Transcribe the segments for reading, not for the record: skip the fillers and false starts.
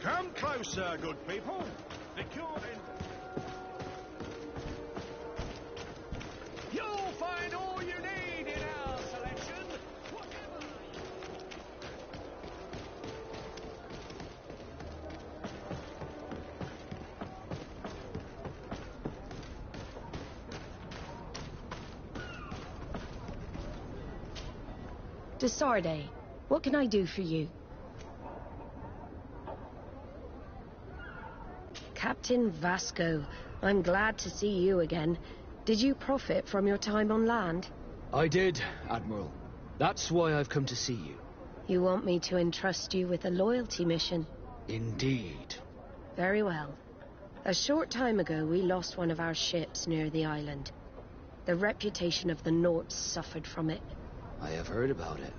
Come closer, good people. You'll find all you need in our selection. Desarde, what can I do for you? Captain Vasco, I'm glad to see you again. Did you profit from your time on land? I did, Admiral. That's why I've come to see you. You want me to entrust you with a loyalty mission? Indeed. Very well. A short time ago, we lost one of our ships near the island. The reputation of the Norts suffered from it. I have heard about it.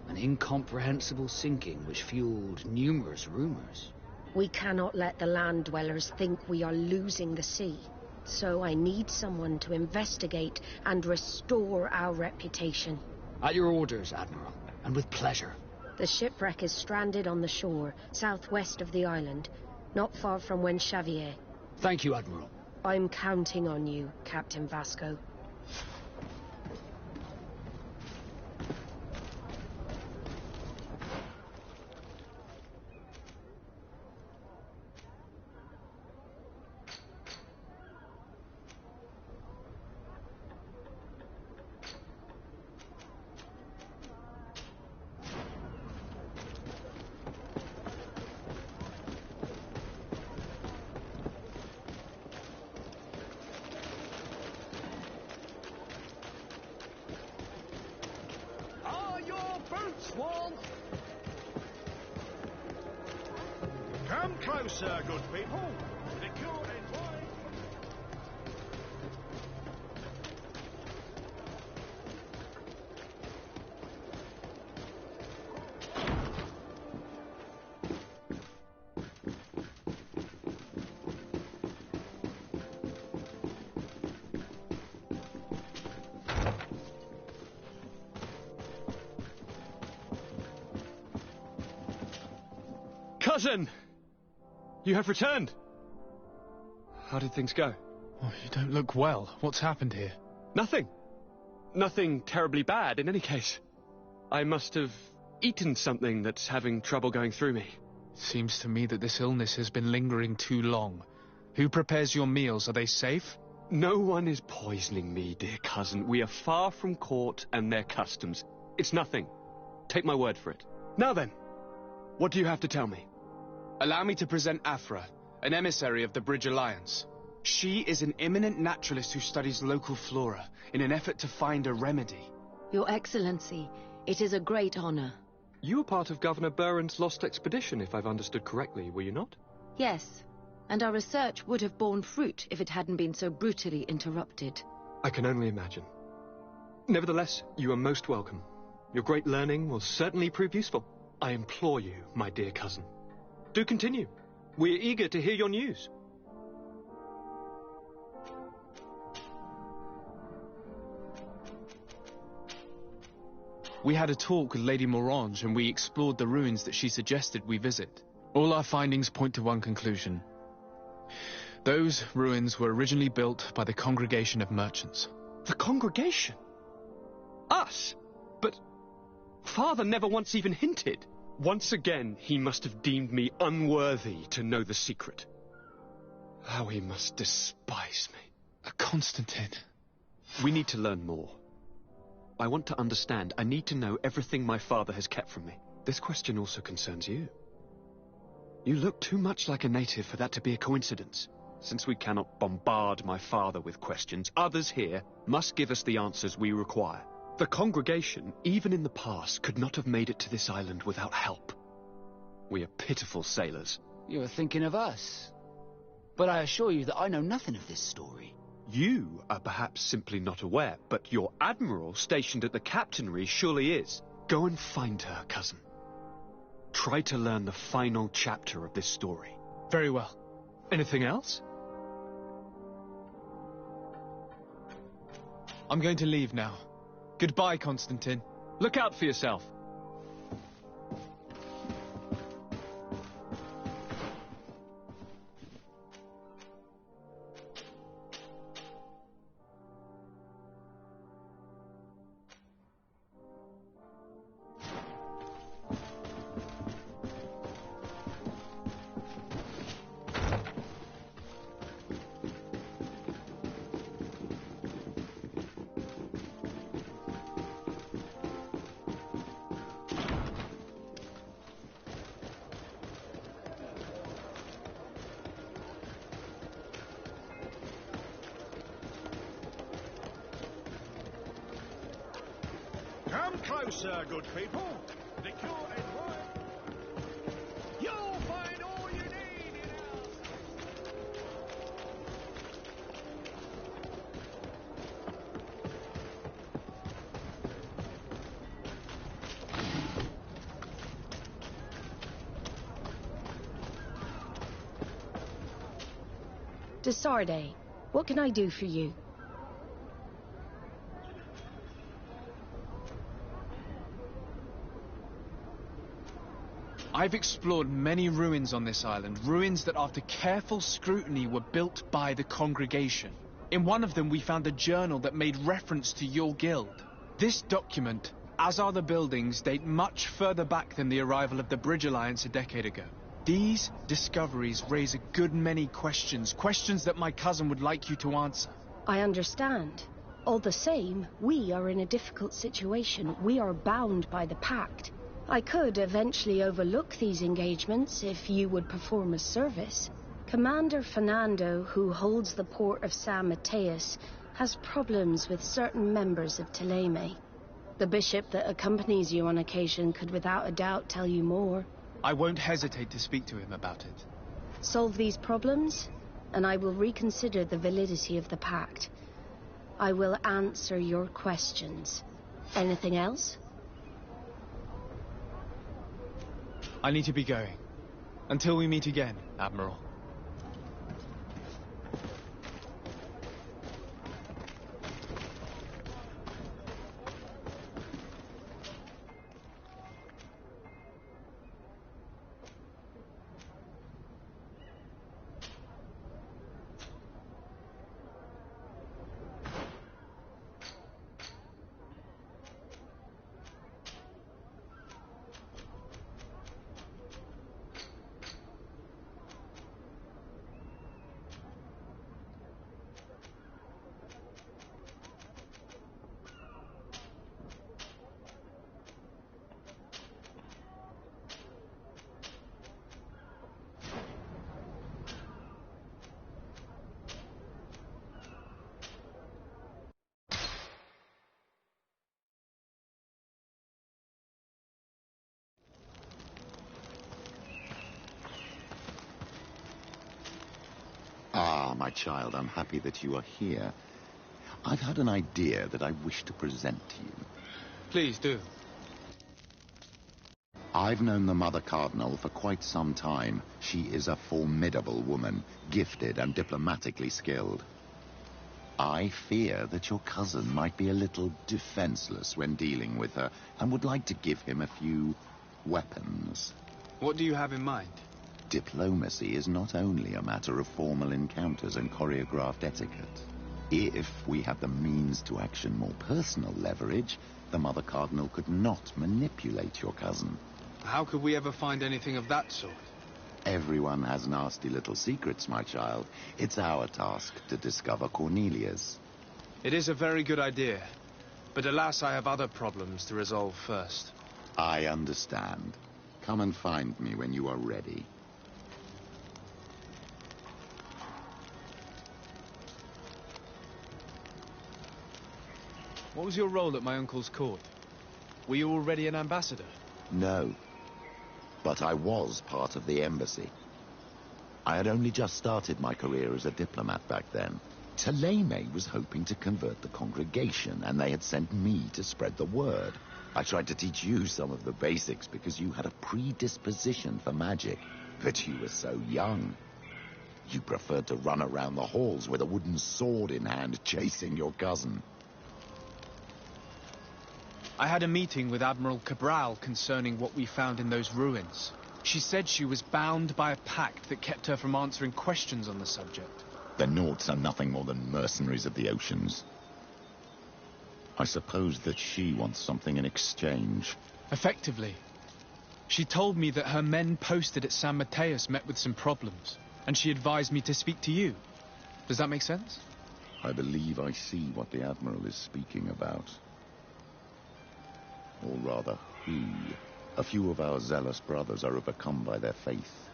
An incomprehensible sinking which fueled numerous rumors. We cannot let the land dwellers think we are losing the sea. So I need someone to investigate and restore our reputation. At your orders, Admiral, and with pleasure. The shipwreck is stranded on the shore, southwest of the island, not far from Xavier. Thank you, Admiral. I'm counting on you, Captain Vasco. Come closer, good people. Cousin! You have returned. How did things go? Oh, you don't look well. What's happened here? Nothing. Nothing terribly bad, in any case. I must have eaten something that's having trouble going through me. Seems to me that this illness has been lingering too long. Who prepares your meals? Are they safe? No one is poisoning me, dear cousin. We are far from court and their customs. It's nothing. Take my word for it. Now then, what do you have to tell me? Allow me to present Afra, an emissary of the Bridge Alliance. She is an eminent naturalist who studies local flora in an effort to find a remedy. Your Excellency, it is a great honor. You were part of Governor Buren's lost expedition, if I've understood correctly, were you not? Yes, and our research would have borne fruit if it hadn't been so brutally interrupted. I can only imagine. Nevertheless, you are most welcome. Your great learning will certainly prove useful. I implore you, my dear cousin. Do continue. We're eager to hear your news. We had a talk with Lady Morange and we explored the ruins that she suggested we visit. All our findings point to one conclusion. Those ruins were originally built by the Congregation of Merchants. The Congregation? Us? But Father never once even hinted. Once again, he must have deemed me unworthy to know the secret. How he must despise me. Constantine. We need to learn more. I want to understand. I need to know everything my father has kept from me. This question also concerns you. You look too much like a native for that to be a coincidence. Since we cannot bombard my father with questions, others here must give us the answers we require. The Congregation, even in the past, could not have made it to this island without help. We are pitiful sailors. You are thinking of us. But I assure you that I know nothing of this story. You are perhaps simply not aware, but your admiral stationed at the captainry surely is. Go and find her, cousin. Try to learn the final chapter of this story. Very well. Anything else? I'm going to leave now. Goodbye, Constantine. Look out for yourself. closer, good people. The cure is right. You'll find all you need in our... Desarde, what can I do for you? I've explored many ruins on this island, ruins that after careful scrutiny were built by the congregation. In one of them we found a journal that made reference to your guild. This document, as are the buildings, date much further back than the arrival of the Bridge Alliance a decade ago. These discoveries raise a good many questions, questions that my cousin would like you to answer. I understand. All the same, we are in a difficult situation. We are bound by the pact. I could eventually overlook these engagements if you would perform a service. Commander Fernando, who holds the port of San Mateus, has problems with certain members of Teleme. The bishop that accompanies you on occasion could without a doubt tell you more. I won't hesitate to speak to him about it. Solve these problems, and I will reconsider the validity of the pact. I will answer your questions. Anything else? I need to be going. Until we meet again, Admiral. Ah, my child, I'm happy that you are here. I've had an idea that I wish to present to you. Please do. I've known the Mother Cardinal for quite some time. She is a formidable woman, gifted and diplomatically skilled. I fear that your cousin might be a little defenseless when dealing with her, and would like to give him a few weapons. What do you have in mind? Diplomacy is not only a matter of formal encounters and choreographed etiquette. If we have the means to action more personal leverage, the Mother Cardinal could not manipulate your cousin. How could we ever find anything of that sort? Everyone has nasty little secrets, my child. It's our task to discover Cornelia's. It is a very good idea, but alas, I have other problems to resolve first. I understand. Come and find me when you are ready. What was your role at my uncle's court? Were you already an ambassador? No, but I was part of the embassy. I had only just started my career as a diplomat back then. Teleme was hoping to convert the congregation, and they had sent me to spread the word. I tried to teach you some of the basics because you had a predisposition for magic, but you were so young. You preferred to run around the halls with a wooden sword in hand, chasing your cousin. I had a meeting with Admiral Cabral concerning what we found in those ruins. She said she was bound by a pact that kept her from answering questions on the subject. The Nauts are nothing more than mercenaries of the oceans. I suppose that she wants something in exchange. Effectively. She told me that her men posted at San Mateus met with some problems, and she advised me to speak to you. Does that make sense? I believe I see what the Admiral is speaking about. Or rather, who. A few of our zealous brothers are overcome by their faith.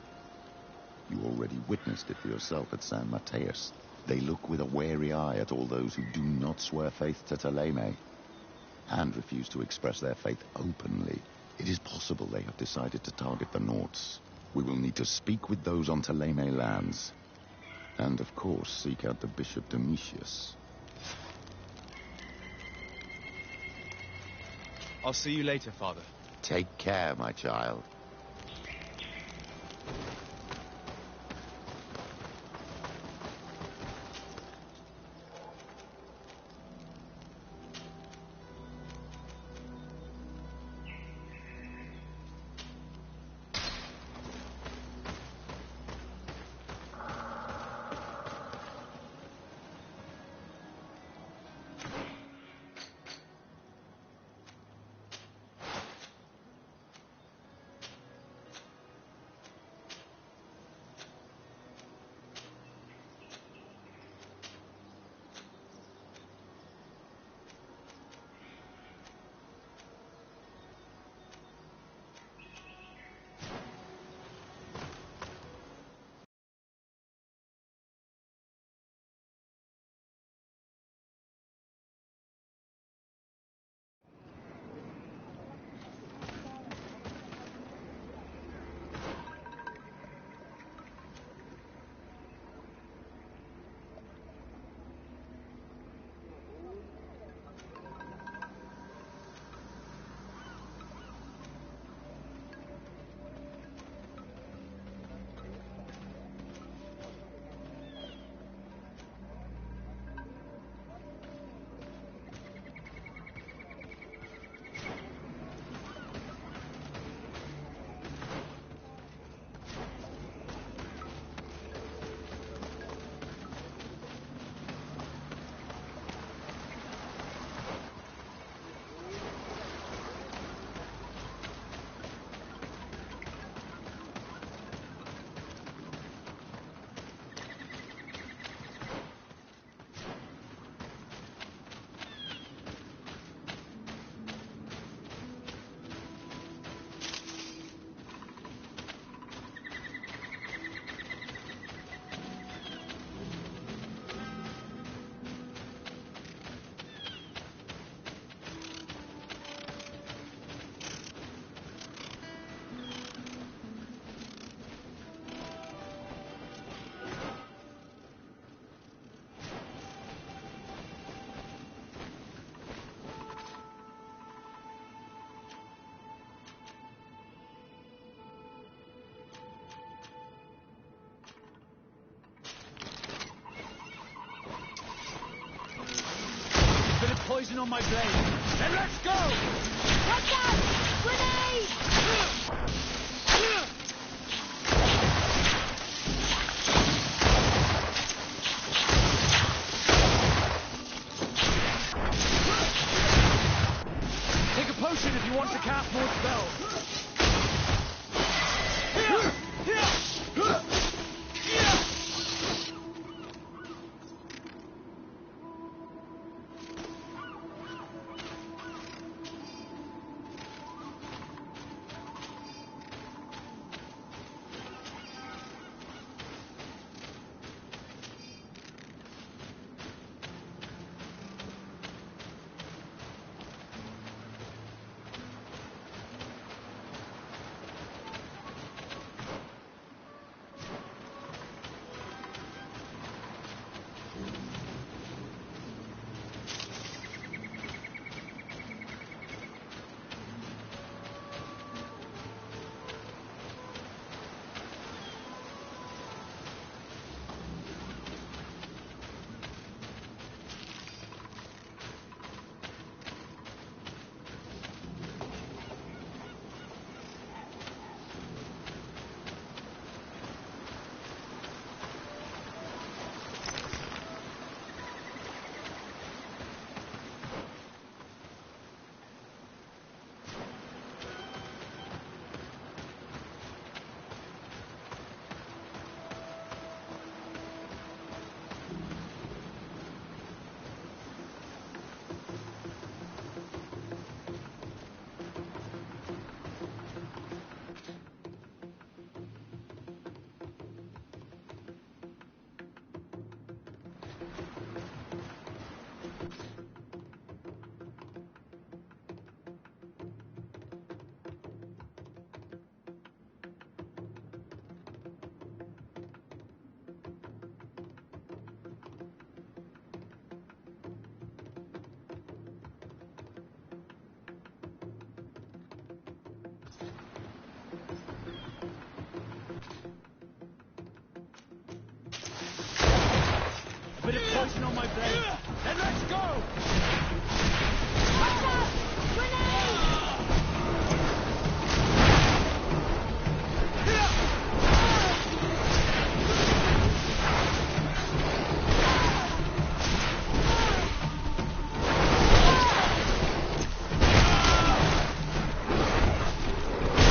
You already witnessed it for yourself at San Mateus. They look with a wary eye at all those who do not swear faith to Teleme. and refuse to express their faith openly, it is possible they have decided to target the Norts. We will need to speak with those on Thélème lands. And, of course, seek out the Bishop Domitius. I'll see you later, Father. Take care, my child. Poison on my blade. Then let's go! Watch out! Grenade! Take a potion if you want to cast more spells. bit of poison on my blade. Then let's go! Watch out! Grenade!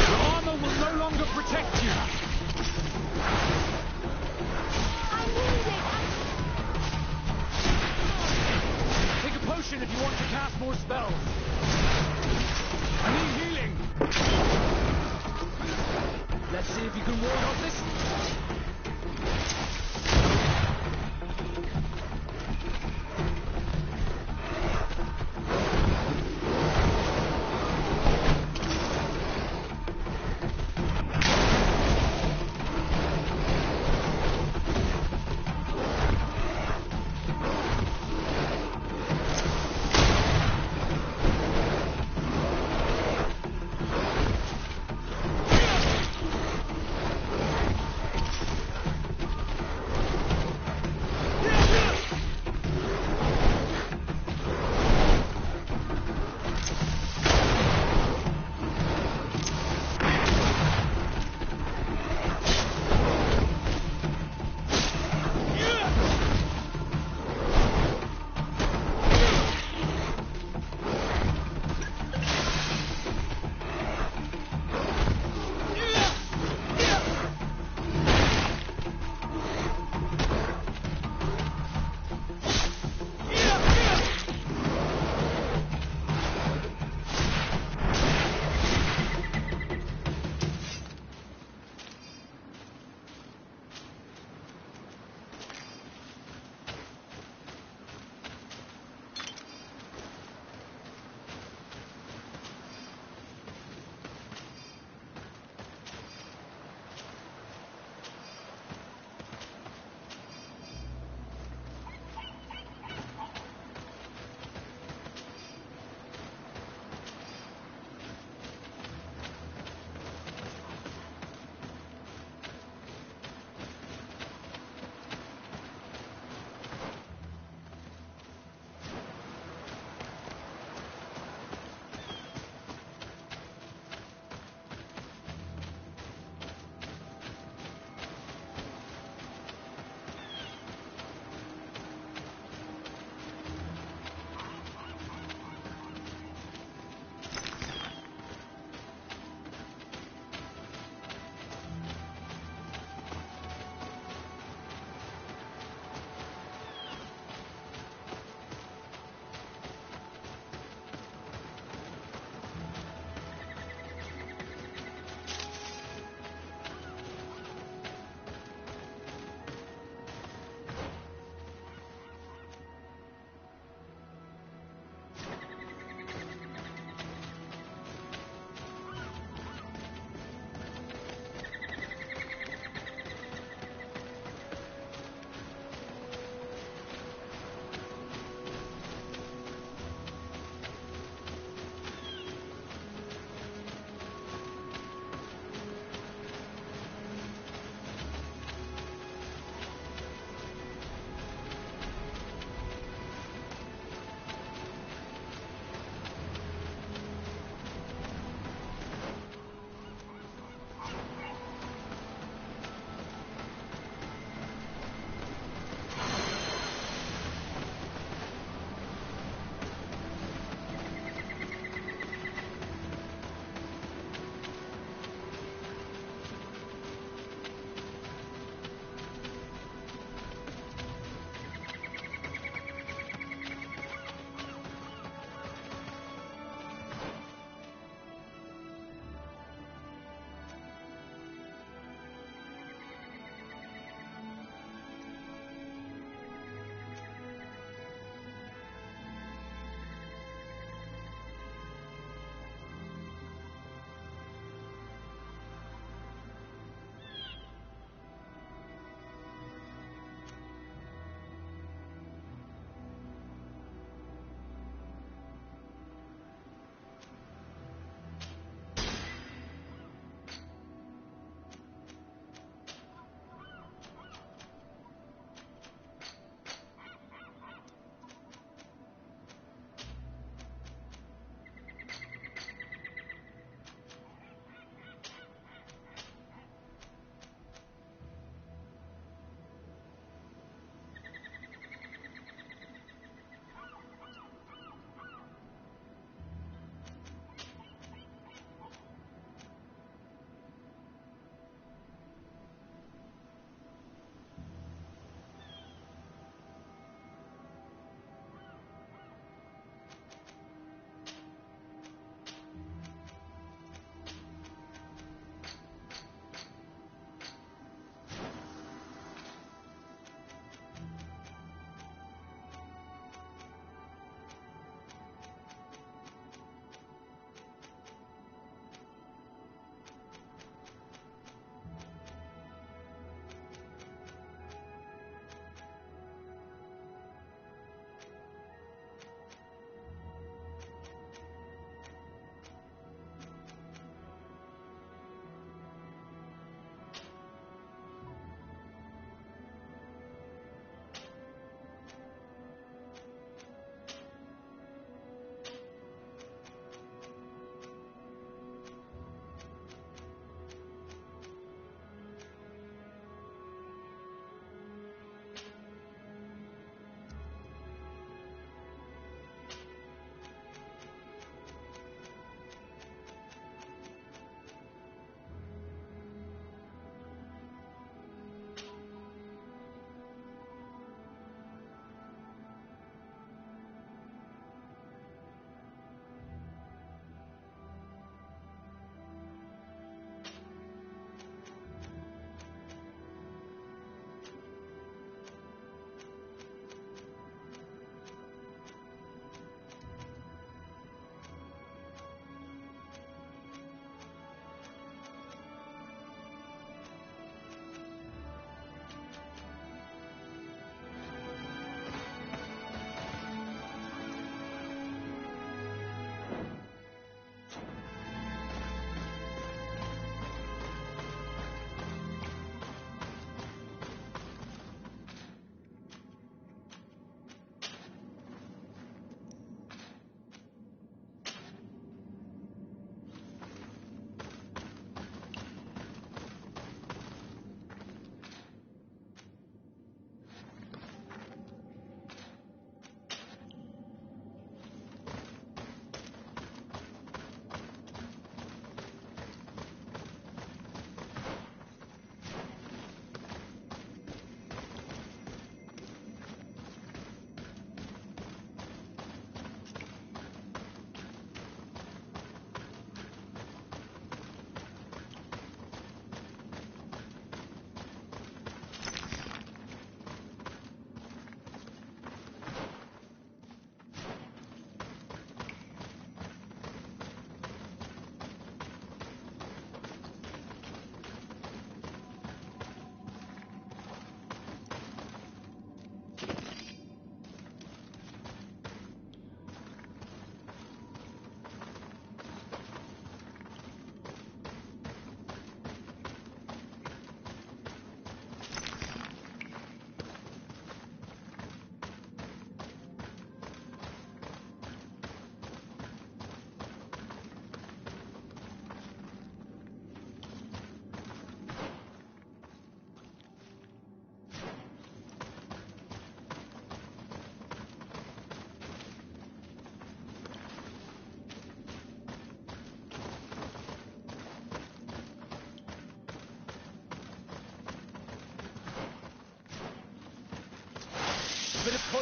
Your armor will no longer protect you. I'm wounded! Take a potion if you want to cast more spells. I need healing. Let's see if you can ward off this.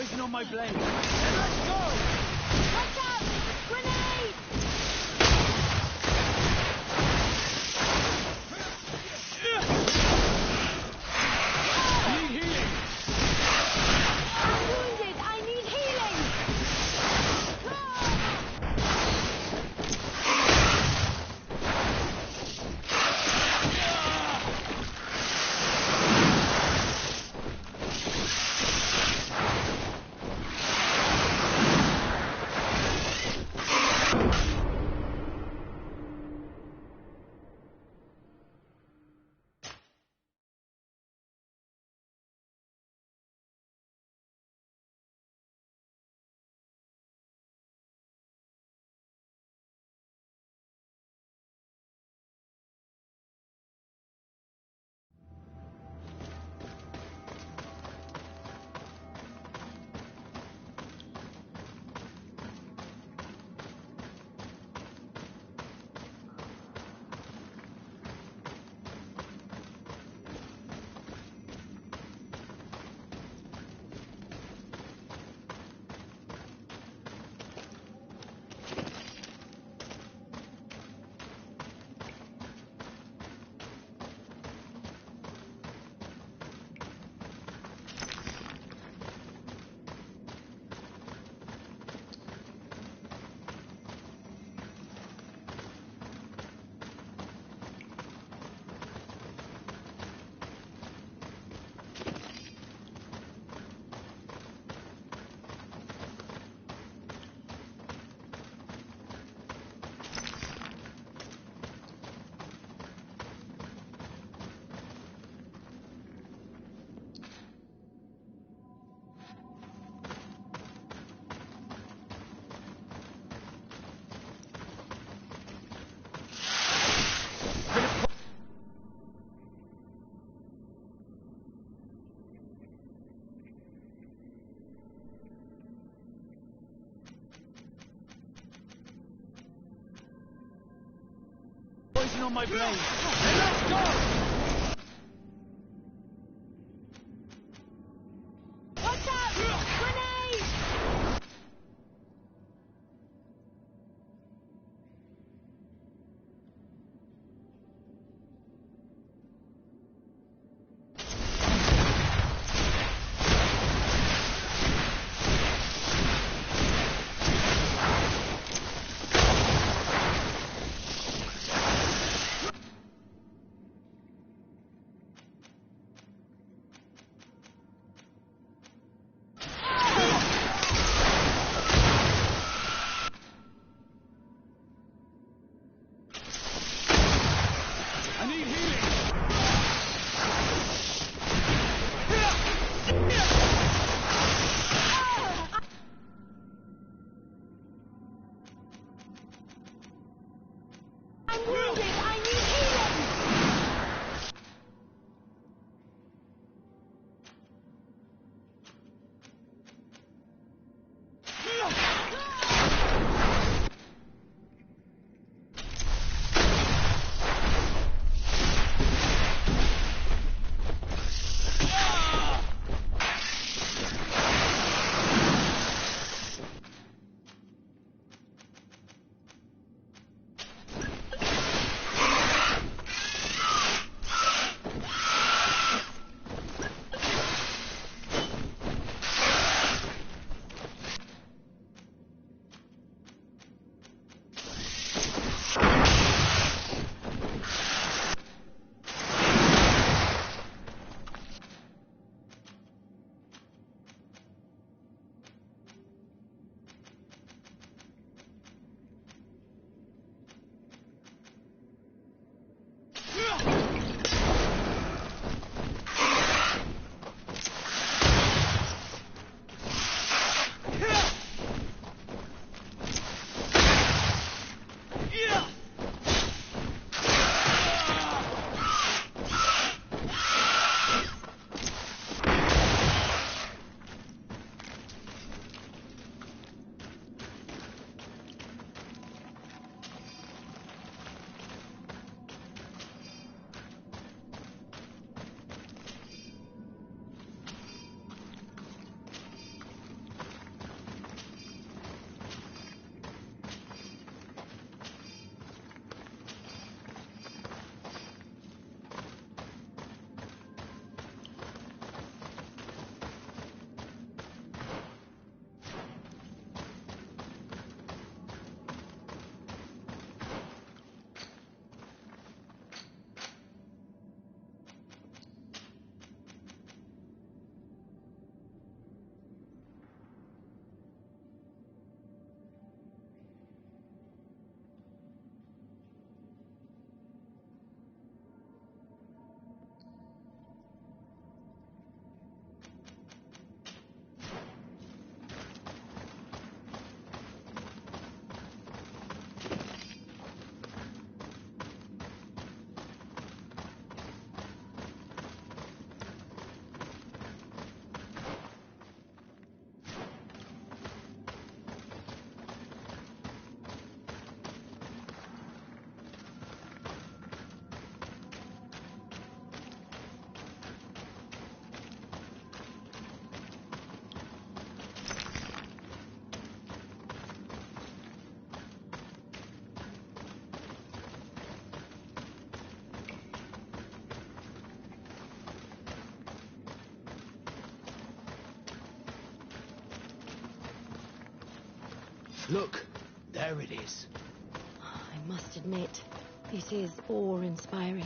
Poison on my blade. Let's go! Watch out! Grenade! Need healing! I'm wounded! I need healing! Poison on my blade. Let's go! Watch out! Grenade! Look, there it is. I must admit, this is awe-inspiring.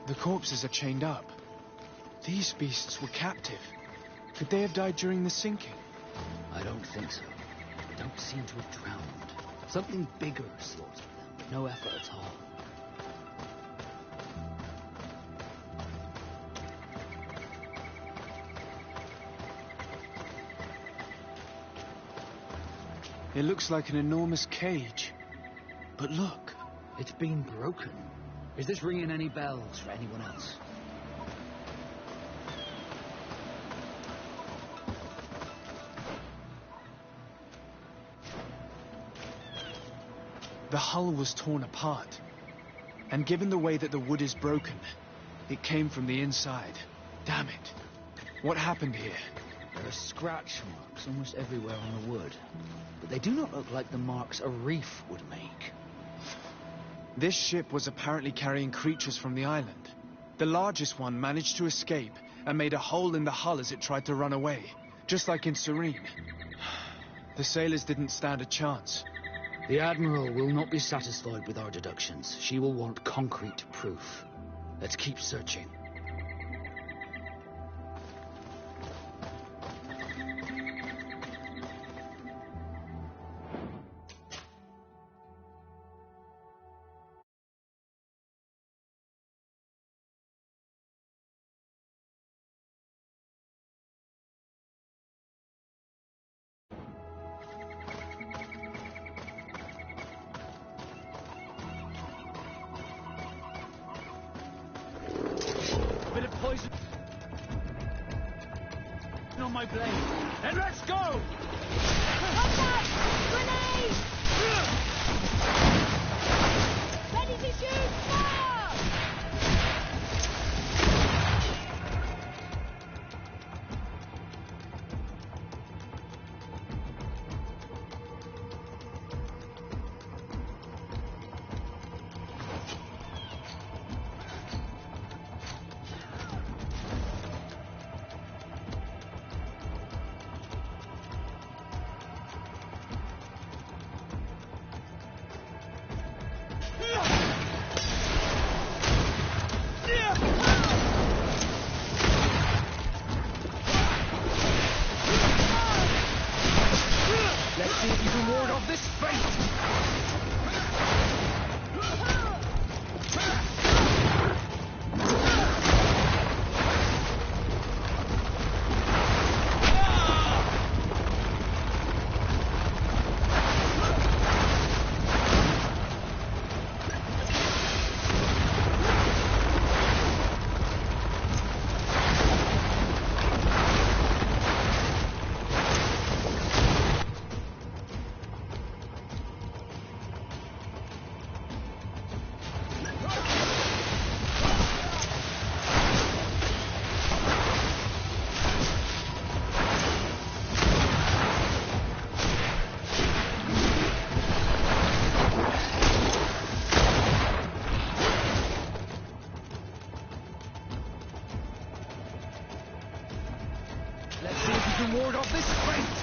The corpses are chained up. These beasts were captive. Could they have died during the sinking? I don't think so. They don't seem to have drowned. Something bigger slaughtered them, but no effort at all. It looks like an enormous cage. But look. It's been broken. Is this ringing any bells for anyone else? The hull was torn apart. And given the way that the wood is broken, it came from the inside. Damn it. What happened here? There are scratch marks almost everywhere on the wood. But they do not look like the marks a reef would make. This ship was apparently carrying creatures from the island. The largest one managed to escape and made a hole in the hull as it tried to run away, just like in Serene. The sailors didn't stand a chance. The Admiral will not be satisfied with our deductions. She will want concrete proof. Let's keep searching. Bit of poison on my blade. And let's go! Contact! Grenade! Ready to shoot! Fire! Let's see if you can ward off this fate! Let's see if you can ward off this fate!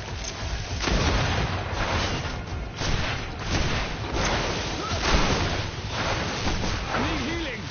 I need healing!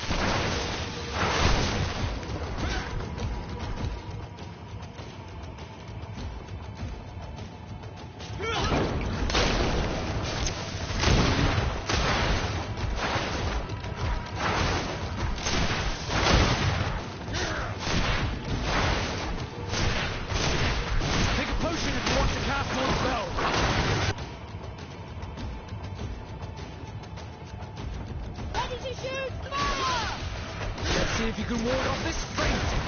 See if you can ward off this fate!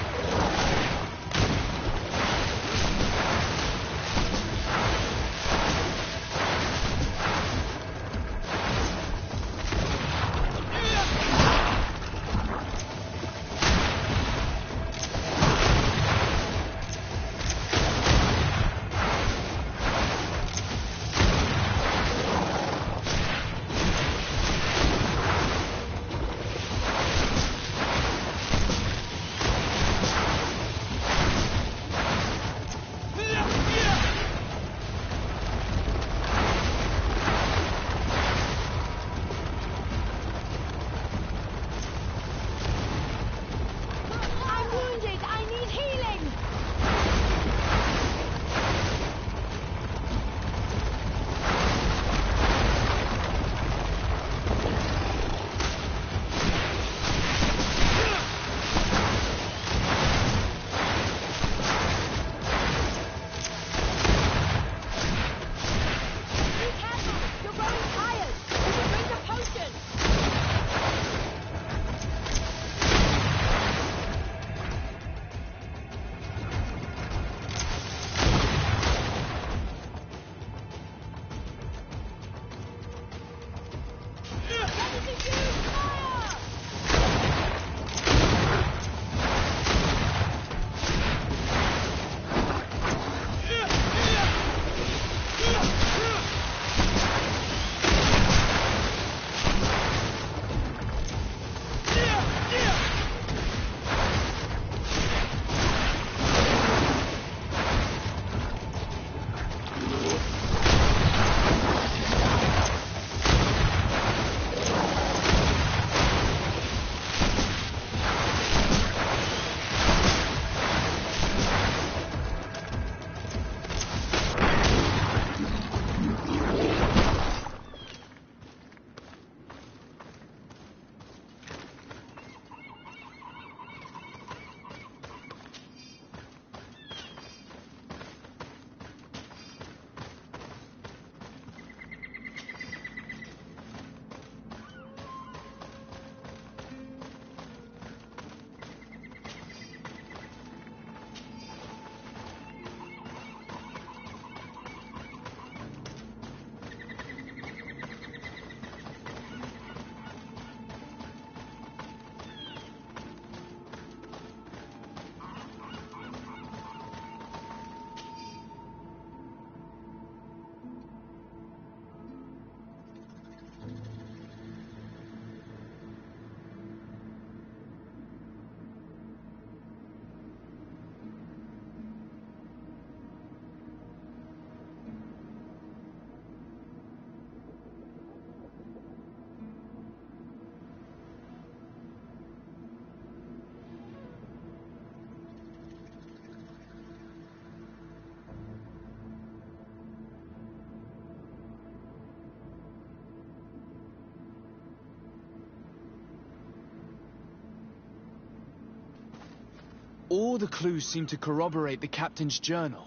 All the clues seem to corroborate the captain's journal.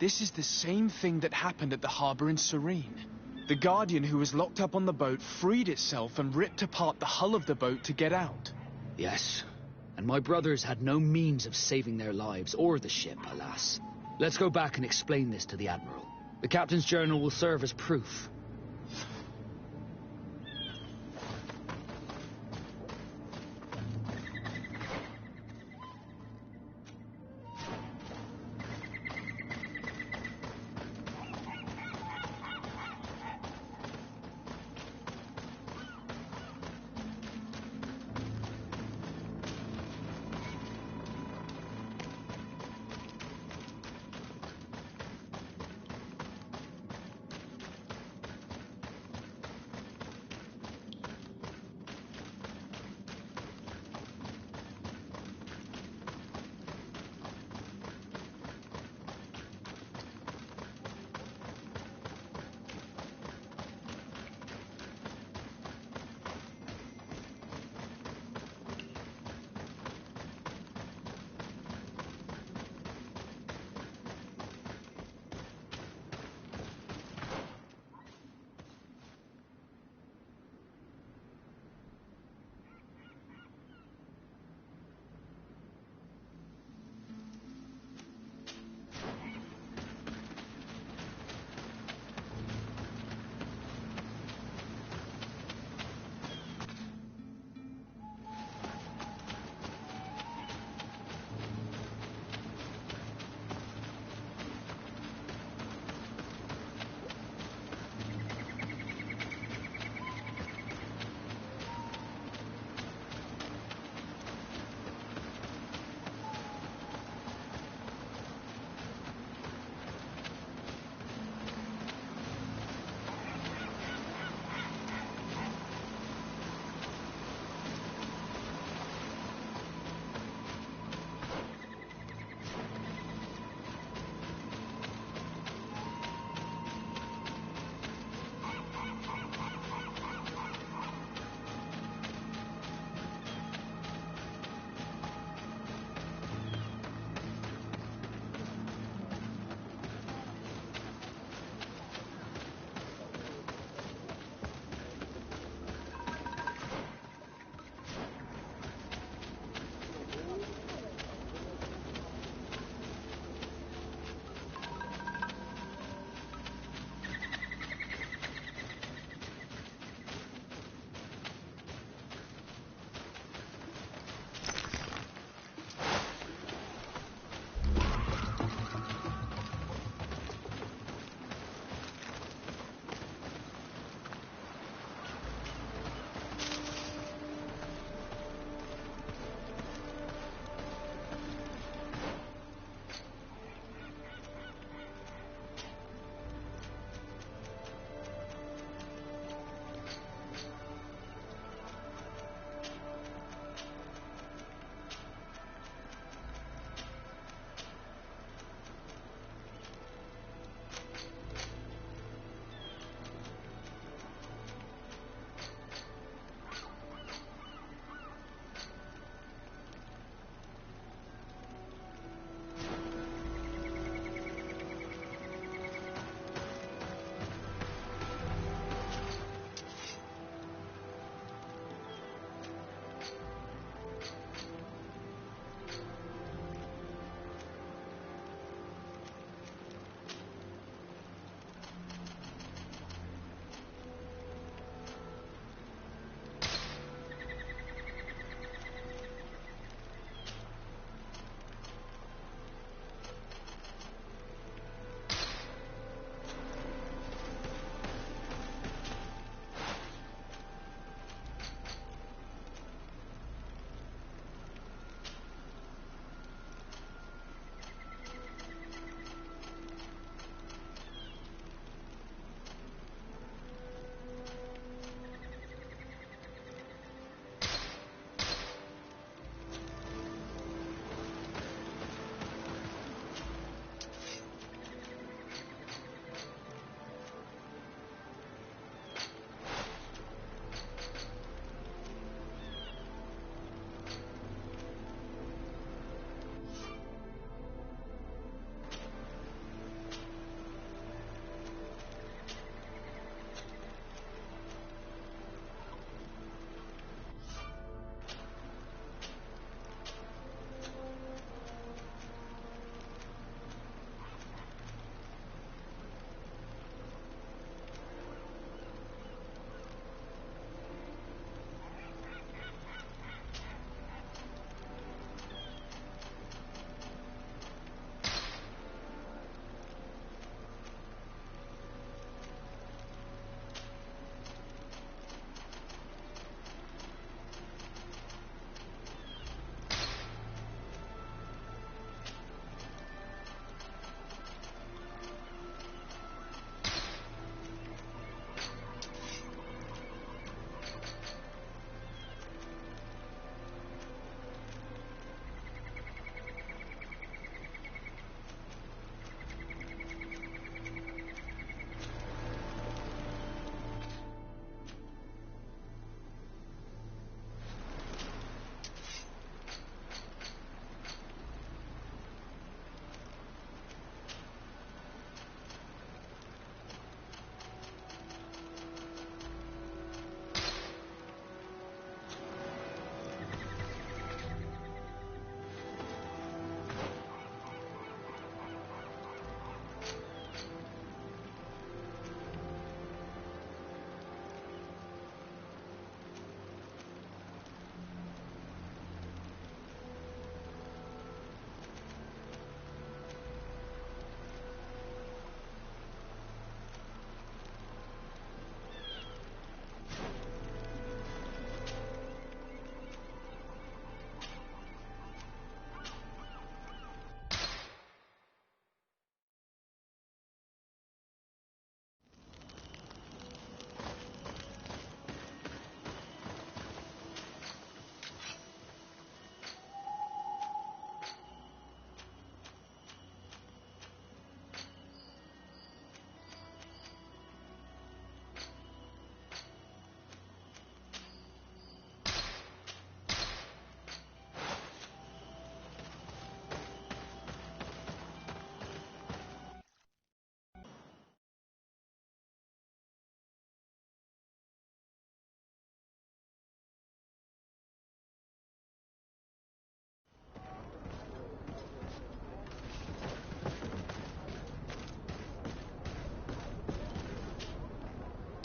This is the same thing that happened at the harbor in Serene. The Guardian who was locked up on the boat freed itself and ripped apart the hull of the boat to get out. Yes, and my brothers had no means of saving their lives or the ship, alas. Let's go back and explain this to the Admiral. The captain's journal will serve as proof.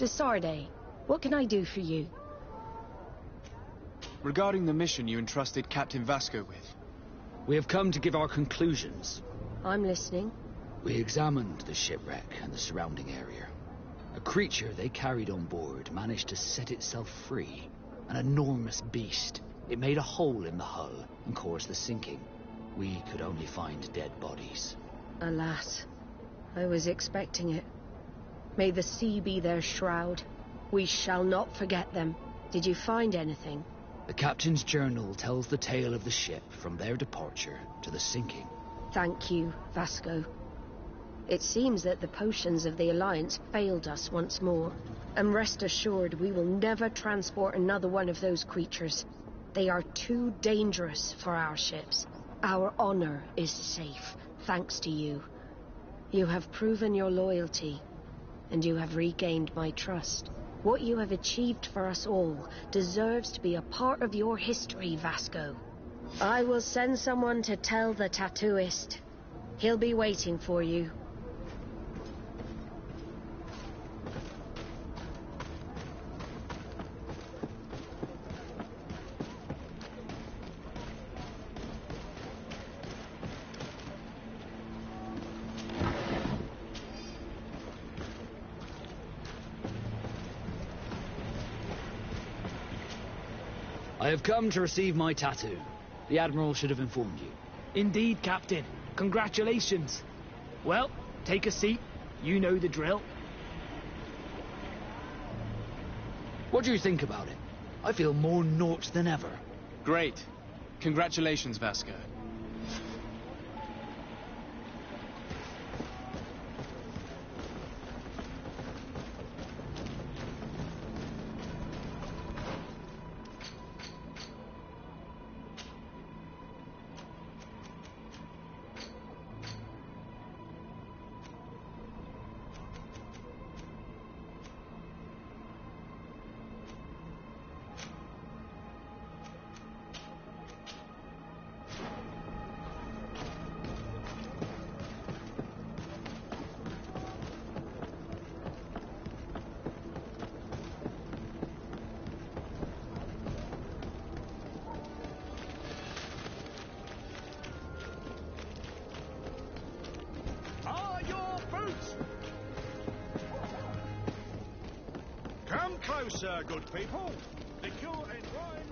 Desarde, what can I do for you? Regarding the mission you entrusted Captain Vasco with. We have come to give our conclusions. I'm listening. We examined the shipwreck and the surrounding area. A creature they carried on board managed to set itself free. An enormous beast. It made a hole in the hull and caused the sinking. We could only find dead bodies. Alas, I was expecting it. May the sea be their shroud. We shall not forget them. Did you find anything? The captain's journal tells the tale of the ship from their departure to the sinking. Thank you, Vasco. It seems that the potions of the Alliance failed us once more. And rest assured, we will never transport another one of those creatures. They are too dangerous for our ships. Our honor is safe, thanks to you. You have proven your loyalty, and you have regained my trust. What you have achieved for us all deserves to be a part of your history, Vasco. I will send someone to tell the tattooist. He'll be waiting for you. I have come to receive my tattoo. The Admiral should have informed you. Indeed, Captain. Congratulations. Well, take a seat. You know the drill. What do you think about it? I feel more naught than ever. Great. Congratulations, Vasco. Are your boots? Come closer, good people. The cure and wine.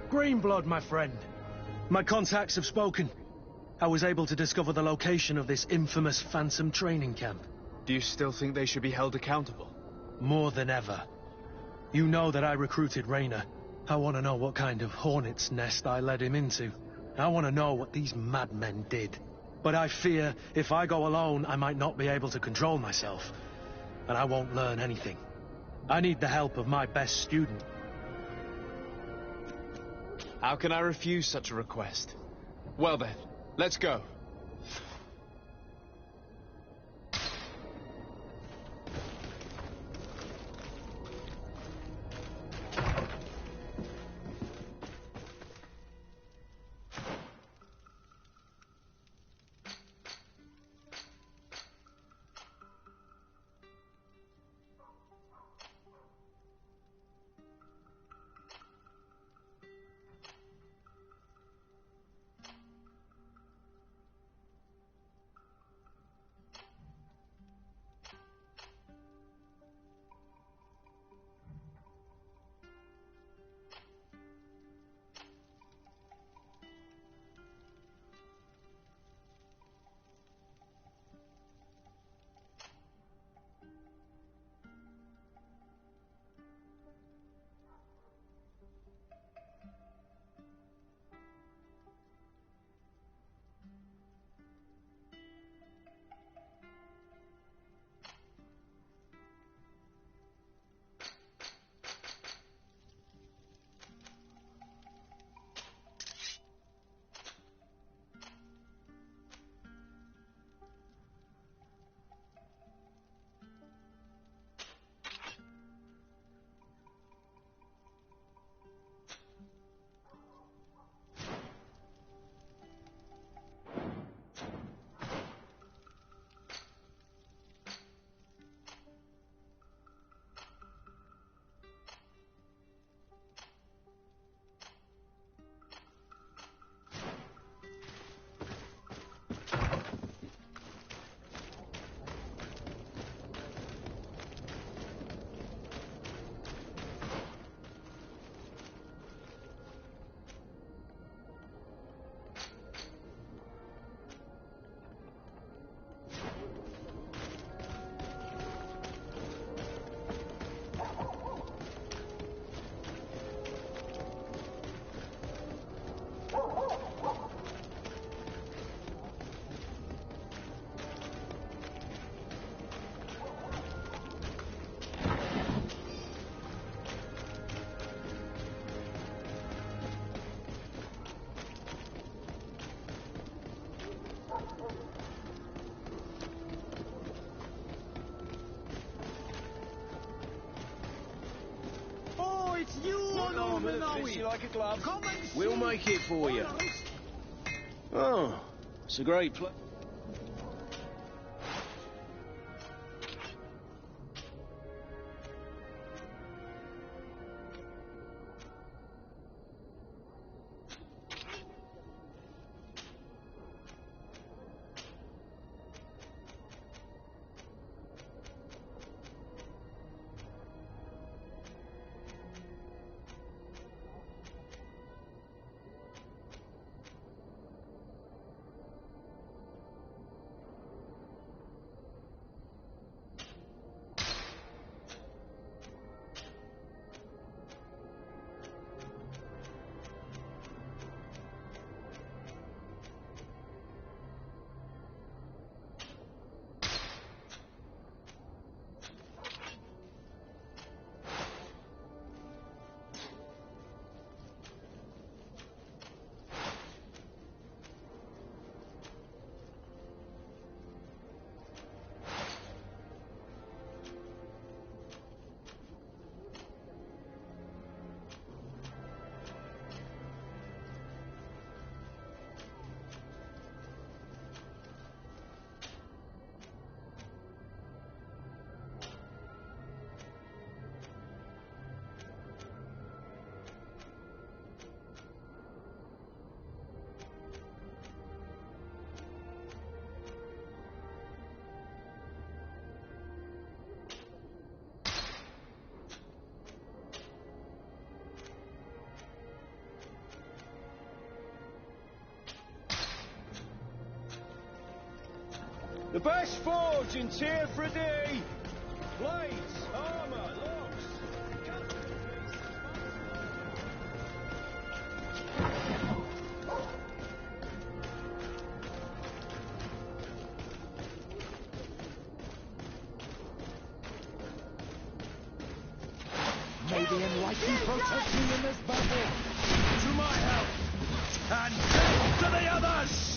Greenblood, my friend. My contacts have spoken. I was able to discover the location of this infamous Phantom training camp. Do you still think they should be held accountable? More than ever. You know that I recruited Rayner. I want to know what kind of hornet's nest I led him into. I want to know what these madmen did. But I fear if I go alone, I might not be able to control myself. And I won't learn anything. I need the help of my best student. How can I refuse such a request? Well then, let's go. armour that fits you like a glove. We'll make it for you. Oh, it's a great place. The best forge in Tier 3D! Blades, armour, locks, May the enlightened protect me in this battle. to my help! And death to the others!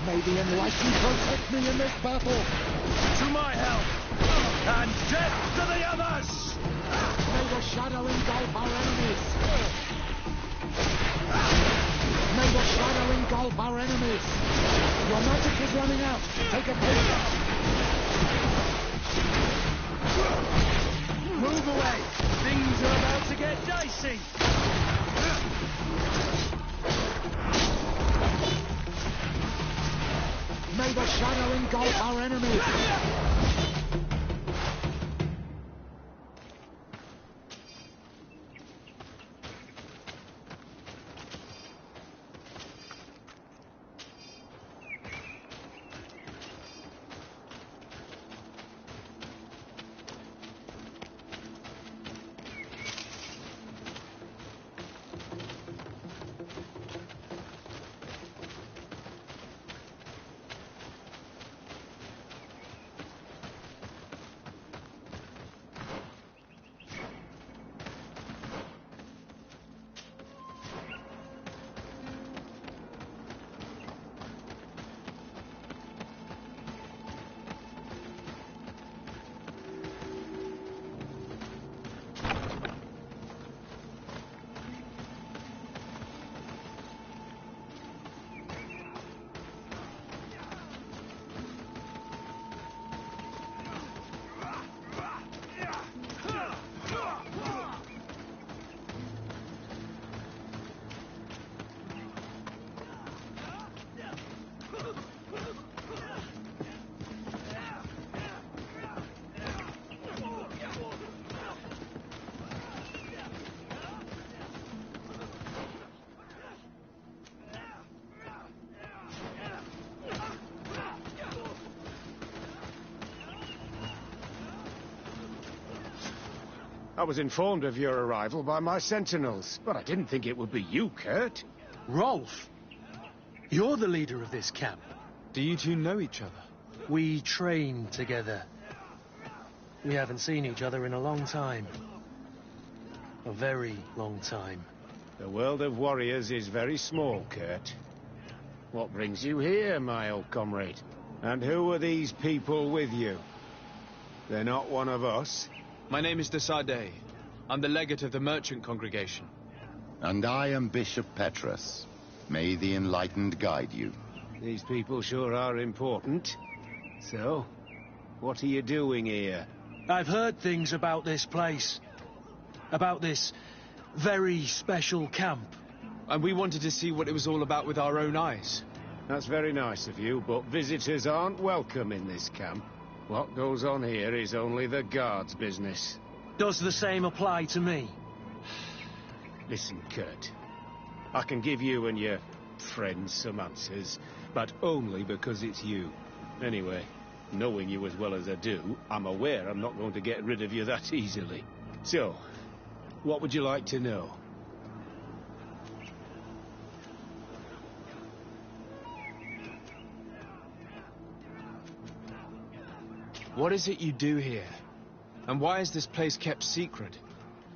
May the Enlightened protect me in this battle. To my help! And death to the others! May the shadow engulf our enemies. May the shadow engulf our enemies. Your magic is running out. Take a picture. Move away! Things are about to get dicey! May the shadow engulf our enemies. I was informed of your arrival by my sentinels, but I didn't think it would be you, Kurt. Rolf, you're the leader of this camp. Do you two know each other? We train together. We haven't seen each other in a long time. A very long time. The world of warriors is very small, Kurt. What brings you here, my old comrade? And who are these people with you? They're not one of us. My name is de Sade. I'm the legate of the merchant congregation. And I am Bishop Petrus. May the Enlightened guide you. These people sure are important. So, what are you doing here? I've heard things about this place. About this very special camp. And we wanted to see what it was all about with our own eyes. That's very nice of you, but visitors aren't welcome in this camp. What goes on here is only the guards' business. Does the same apply to me? Listen, Kurt. I can give you and your friends some answers, but only because it's you. Anyway, knowing you as well as I do, I'm aware I'm not going to get rid of you that easily. So, what would you like to know? What is it you do here? And why is this place kept secret?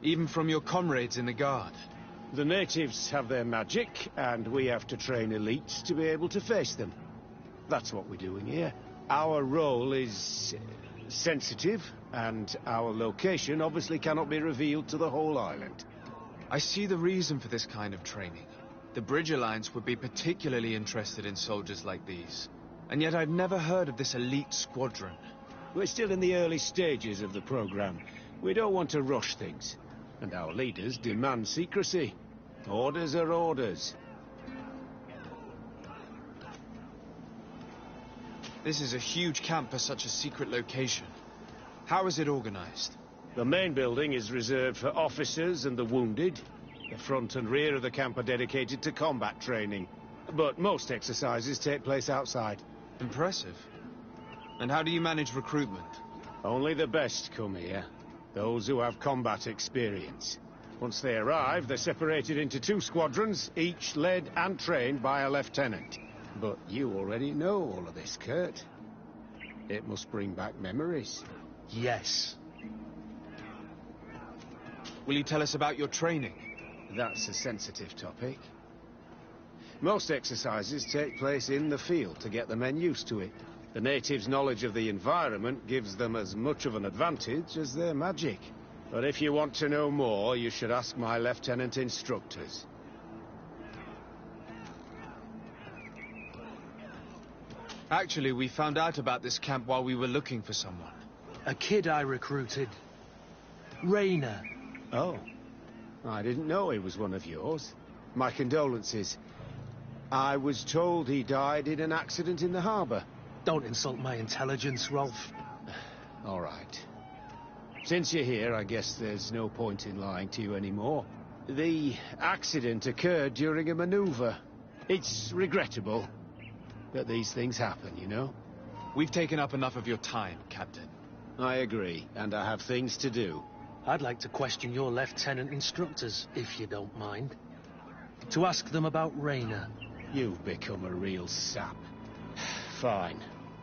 Even from your comrades in the guard? The natives have their magic, and we have to train elites to be able to face them. That's what we're doing here. Our role is sensitive, and our location obviously cannot be revealed to the whole island. I see the reason for this kind of training. The Bridge Alliance would be particularly interested in soldiers like these. And yet I've never heard of this elite squadron. We're still in the early stages of the program. We don't want to rush things. And our leaders demand secrecy. Orders are orders. This is a huge camp for such a secret location. How is it organized? The main building is reserved for officers and the wounded. The front and rear of the camp are dedicated to combat training. But most exercises take place outside. Impressive. And how do you manage recruitment? Only the best come here. Those who have combat experience. Once they arrive, they're separated into 2 squadrons, each led and trained by a lieutenant. But you already know all of this, Kurt. It must bring back memories. Yes. Will you tell us about your training? That's a sensitive topic. Most exercises take place in the field to get the men used to it. The natives' knowledge of the environment gives them as much of an advantage as their magic. But if you want to know more, you should ask my lieutenant instructors. Actually, we found out about this camp while we were looking for someone. A kid I recruited. Rainer. Oh. I didn't know he was one of yours. My condolences. I was told he died in an accident in the harbour. Don't insult my intelligence, Rolf. All right. Since you're here, I guess there's no point in lying to you anymore. The accident occurred during a maneuver. It's regrettable that these things happen, you know? We've taken up enough of your time, Captain. I agree, and I have things to do. I'd like to question your lieutenant instructors, if you don't mind. To ask them about Rainer. You've become a real sap. Fine.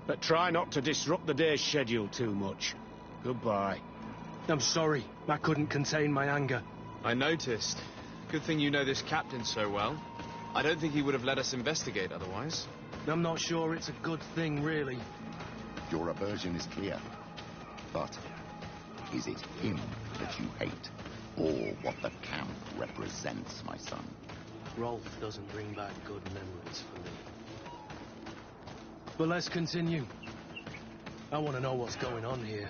But try not to disrupt the day's schedule too much. Goodbye. I'm sorry. I couldn't contain my anger. I noticed. Good thing you know this captain so well. I don't think he would have let us investigate otherwise. I'm not sure it's a good thing, really. Your aversion is clear. But is it him that you hate? Or what the camp represents, my son? Rolf doesn't bring back good memories for me. But let's continue. I want to know what's going on here.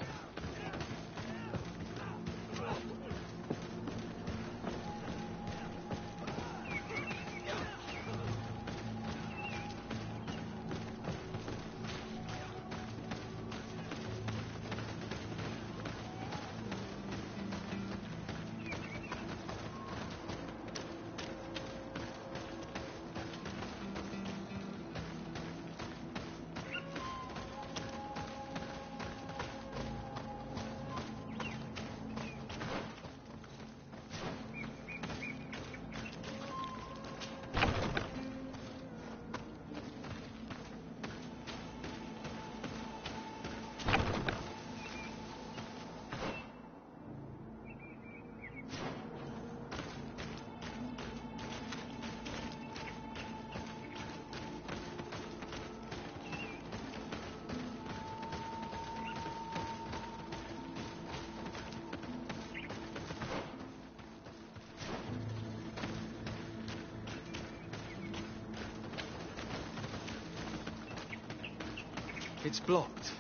It's blocked.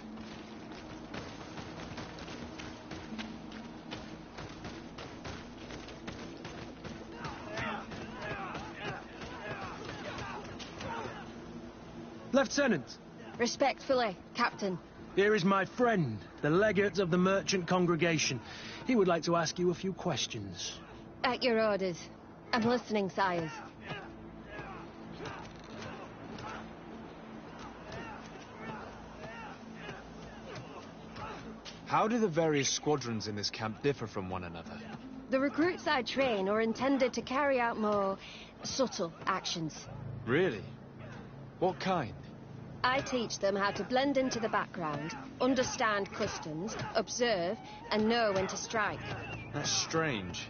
Lieutenant! Respectfully, Captain. Here is my friend, the legate of the merchant congregation. He would like to ask you a few questions. At your orders. I'm listening, sires. How do the various squadrons in this camp differ from one another? The recruits I train are intended to carry out more subtle actions. Really? What kind? I teach them how to blend into the background, understand customs, observe, and know when to strike. That's strange.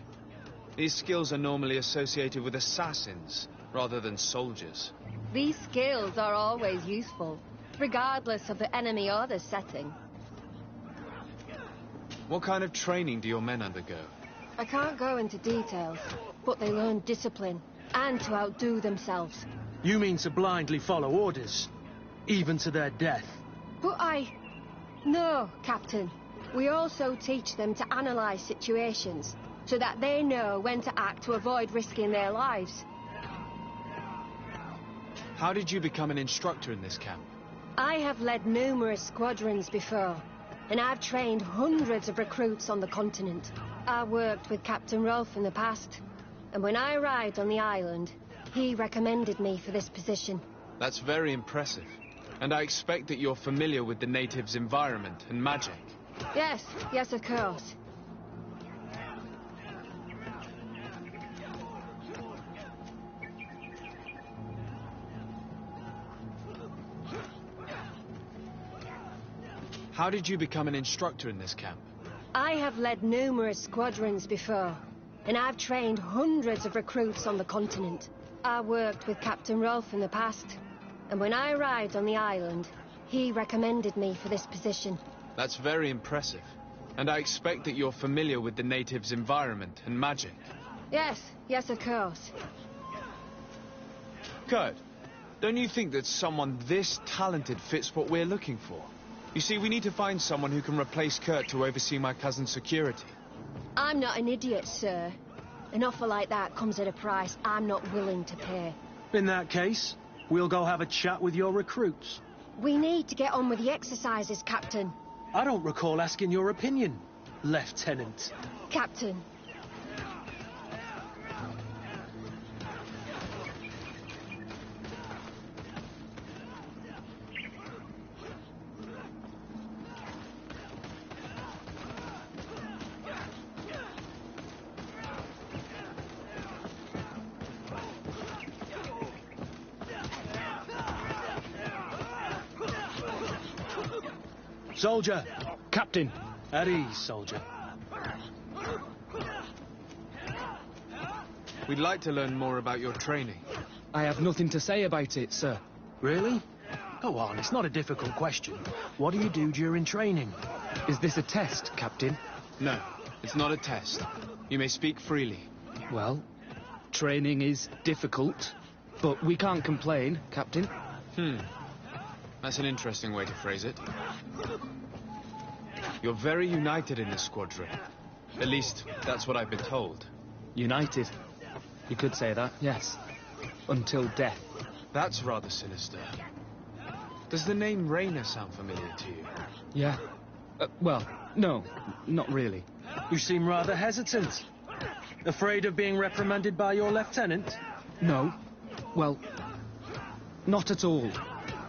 These skills are normally associated with assassins, rather than soldiers. These skills are always useful, regardless of the enemy or the setting. What kind of training do your men undergo? I can't go into details, but they learn discipline, and to outdo themselves. You mean to blindly follow orders? Even to their death? But No, Captain. We also teach them to analyze situations, so that they know when to act to avoid risking their lives. How did you become an instructor in this camp? I have led numerous squadrons before, and I've trained hundreds of recruits on the continent. I worked with Captain Rolf in the past, and when I arrived on the island, he recommended me for this position. That's very impressive. And I expect that you're familiar with the natives' environment and magic. Yes, of course. How did you become an instructor in this camp? I have led numerous squadrons before, and I've trained hundreds of recruits on the continent. I worked with Captain Rolfe in the past, and when I arrived on the island, he recommended me for this position. That's very impressive. And I expect that you're familiar with the natives' environment and magic. Yes, of course. Kurt, don't you think that someone this talented fits what we're looking for? You see, we need to find someone who can replace Kurt to oversee my cousin's security. I'm not an idiot, sir. An offer like that comes at a price I'm not willing to pay. In that case, we'll go have a chat with your recruits. We need to get on with the exercises, Captain. I don't recall asking your opinion, Lieutenant. Captain. Soldier! Captain. At ease, soldier. We'd like to learn more about your training. I have nothing to say about it, sir. Really? Go on, it's not a difficult question. What do you do during training? Is this a test, Captain? No, it's not a test. You may speak freely. Well, training is difficult, but we can't complain, Captain. That's an interesting way to phrase it. You're very united in this squadron. At least, that's what I've been told. United. You could say that, yes. Until death. That's rather sinister. Does the name Raynor sound familiar to you? Yeah. Well, no, not really. You seem rather hesitant. Afraid of being reprimanded by your lieutenant? No. Well, not at all.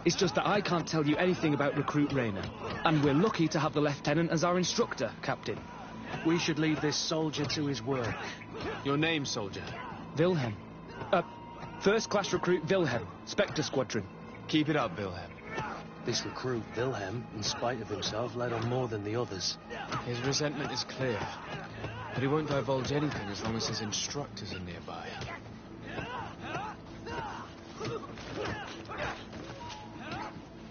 It's just that I can't tell you anything about Recruit Raynor. And we're lucky to have the lieutenant as our instructor, Captain. We should leave this soldier to his work. Your name, soldier? Wilhelm. First-class recruit Wilhelm, Spectre Squadron. Keep it up, Wilhelm. This recruit, Wilhelm, in spite of himself, led on more than the others. His resentment is clear, but he won't divulge anything as long as his instructors are nearby.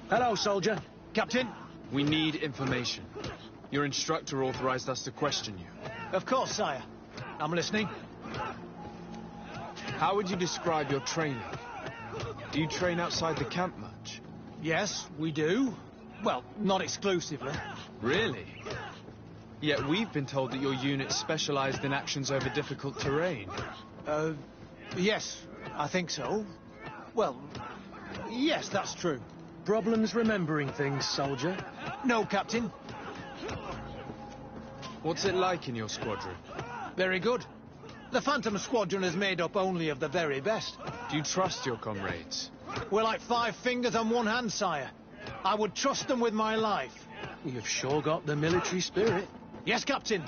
Hello, soldier. Captain? We need information. Your instructor authorized us to question you. Of course, sire. I'm listening. How would you describe your training? Do you train outside the camp much? Yes, we do. Well, not exclusively. Really? Yet we've been told that your unit specialized in actions over difficult terrain. Yes, I think so. Well, yes, that's true. Problems remembering things, soldier? No, Captain. What's it like in your squadron? Very good. The Phantom Squadron is made up only of the very best. Do you trust your comrades? We're like 5 fingers on one hand, sire. I would trust them with my life. You've sure got the military spirit. Yes, Captain.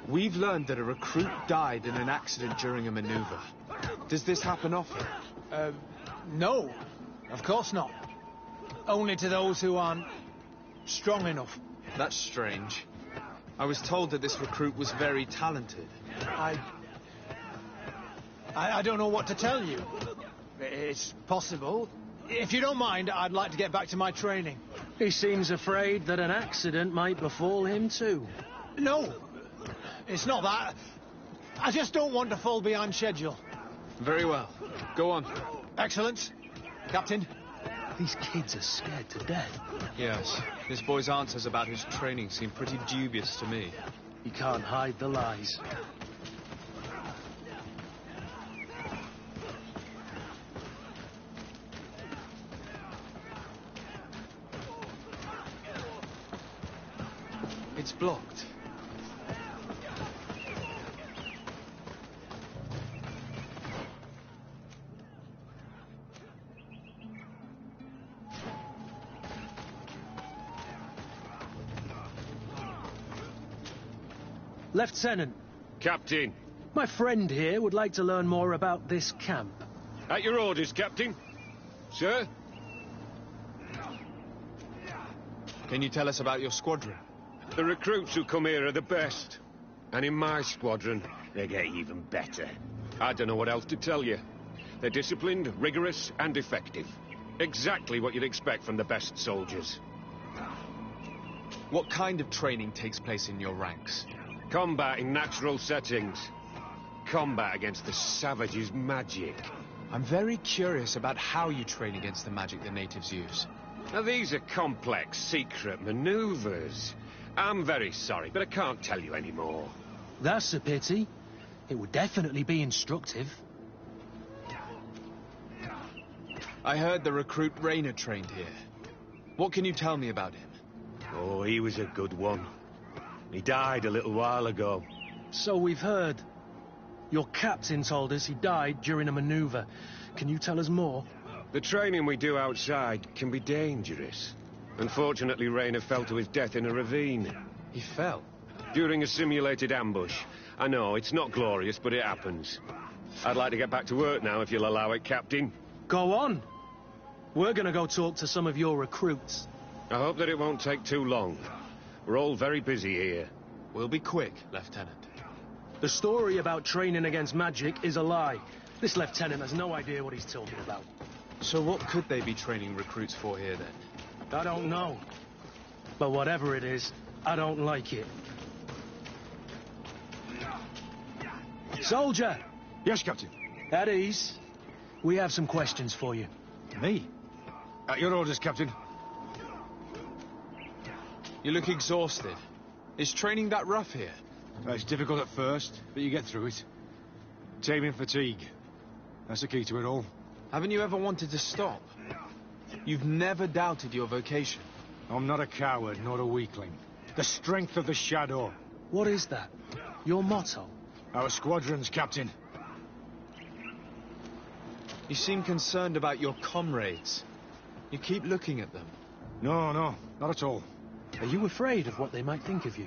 We've learned that a recruit died in an accident during a maneuver. Does this happen often? No. Of course not. Only to those who aren't strong enough. That's strange. I was told that this recruit was very talented. I don't know what to tell you. It's possible. If you don't mind, I'd like to get back to my training. He seems afraid that an accident might befall him too. No, it's not that. I just don't want to fall behind schedule. Very well. Go on. Excellent. Captain. These kids are scared to death. Yes. This boy's answers about his training seem pretty dubious to me. He can't hide the lies. It's blocked. Lieutenant. Captain. My friend here would like to learn more about this camp. At your orders, Captain. Sir? Can you tell us about your squadron? The recruits who come here are the best. And in my squadron, they get even better. I don't know what else to tell you. They're disciplined, rigorous, and effective. Exactly what you'd expect from the best soldiers. What kind of training takes place in your ranks? Combat in natural settings. Combat against the savages' magic. I'm very curious about how you train against the magic the natives use. Now, these are complex, secret maneuvers. I'm very sorry, but I can't tell you any more. That's a pity. It would definitely be instructive. I heard the recruit Rainer trained here. What can you tell me about him? Oh, he was a good one. He died a little while ago. So we've heard. Your captain told us he died during a maneuver. Can you tell us more? The training we do outside can be dangerous. Unfortunately, Rainer fell to his death in a ravine. He fell? During a simulated ambush. I know, it's not glorious, but it happens. I'd like to get back to work now, if you'll allow it, Captain. Go on. We're gonna go talk to some of your recruits. I hope that it won't take too long. We're all very busy here. We'll be quick, Lieutenant. The story about training against magic is a lie. This lieutenant has no idea what he's talking about. So what could they be training recruits for here, then? I don't know. But whatever it is, I don't like it. Soldier! Yes, Captain. At ease. We have some questions for you. Me? At your orders, Captain. You look exhausted. Is training that rough here? It's difficult at first, but you get through it. Taming fatigue. That's the key to it all. Haven't you ever wanted to stop? You've never doubted your vocation. I'm not a coward, nor a weakling. The strength of the shadow. What is that? Your motto? Our squadron's, Captain. You seem concerned about your comrades. You keep looking at them. No, not at all. Are you afraid of what they might think of you?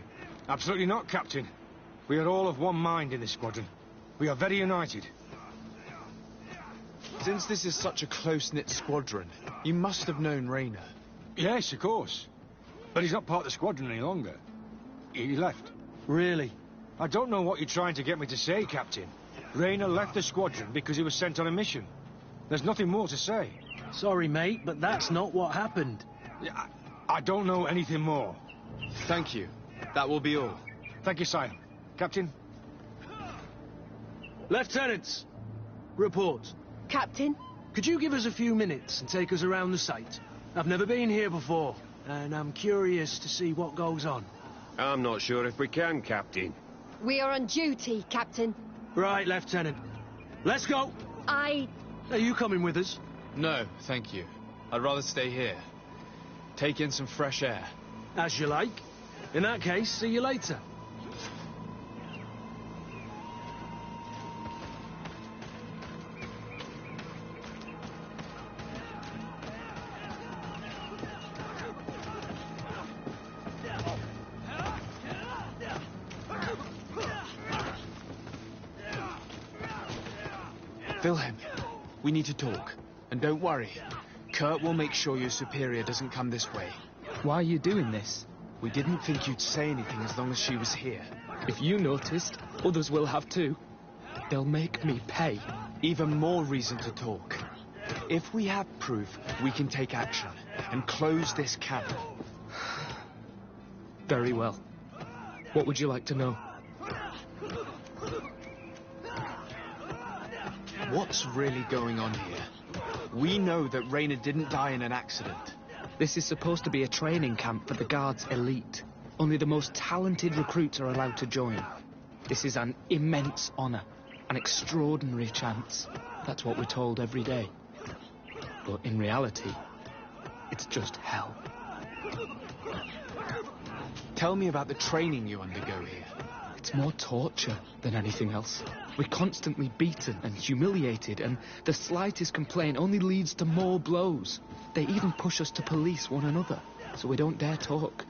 Absolutely not, Captain. We are all of one mind in this squadron. We are very united. Since this is such a close-knit squadron, you must have known Rainer. Yes, of course. But he's not part of the squadron any longer. He left. Really? I don't know what you're trying to get me to say, Captain. Rainer left the squadron because he was sent on a mission. There's nothing more to say. Sorry, mate, but that's not what happened. I don't know anything more. Thank you. That will be all. Thank you, sire. Captain? Lieutenants, report. Captain? Could you give us a few minutes and take us around the site? I've never been here before, and I'm curious to see what goes on. I'm not sure if we can, Captain. We are on duty, Captain. Right, Lieutenant. Let's go. Are you coming with us? No, thank you. I'd rather stay here. Take in some fresh air. As you like. In that case, see you later. Wilhelm, we need to talk. And don't worry, Kurt will make sure your superior doesn't come this way. Why are you doing this? We didn't think you'd say anything as long as she was here. If you noticed, others will have too. They'll make me pay. Even more reason to talk. If we have proof, we can take action and close this camp. Very well. What would you like to know? What's really going on here? We know that Rainer didn't die in an accident. This is supposed to be a training camp for the Guard's elite. Only the most talented recruits are allowed to join. This is an immense honor, an extraordinary chance. That's what we're told every day. But in reality, it's just hell. Tell me about the training you undergo here. It's more torture than anything else. We're constantly beaten and humiliated, and the slightest complaint only leads to more blows. They even push us to police one another, so we don't dare talk.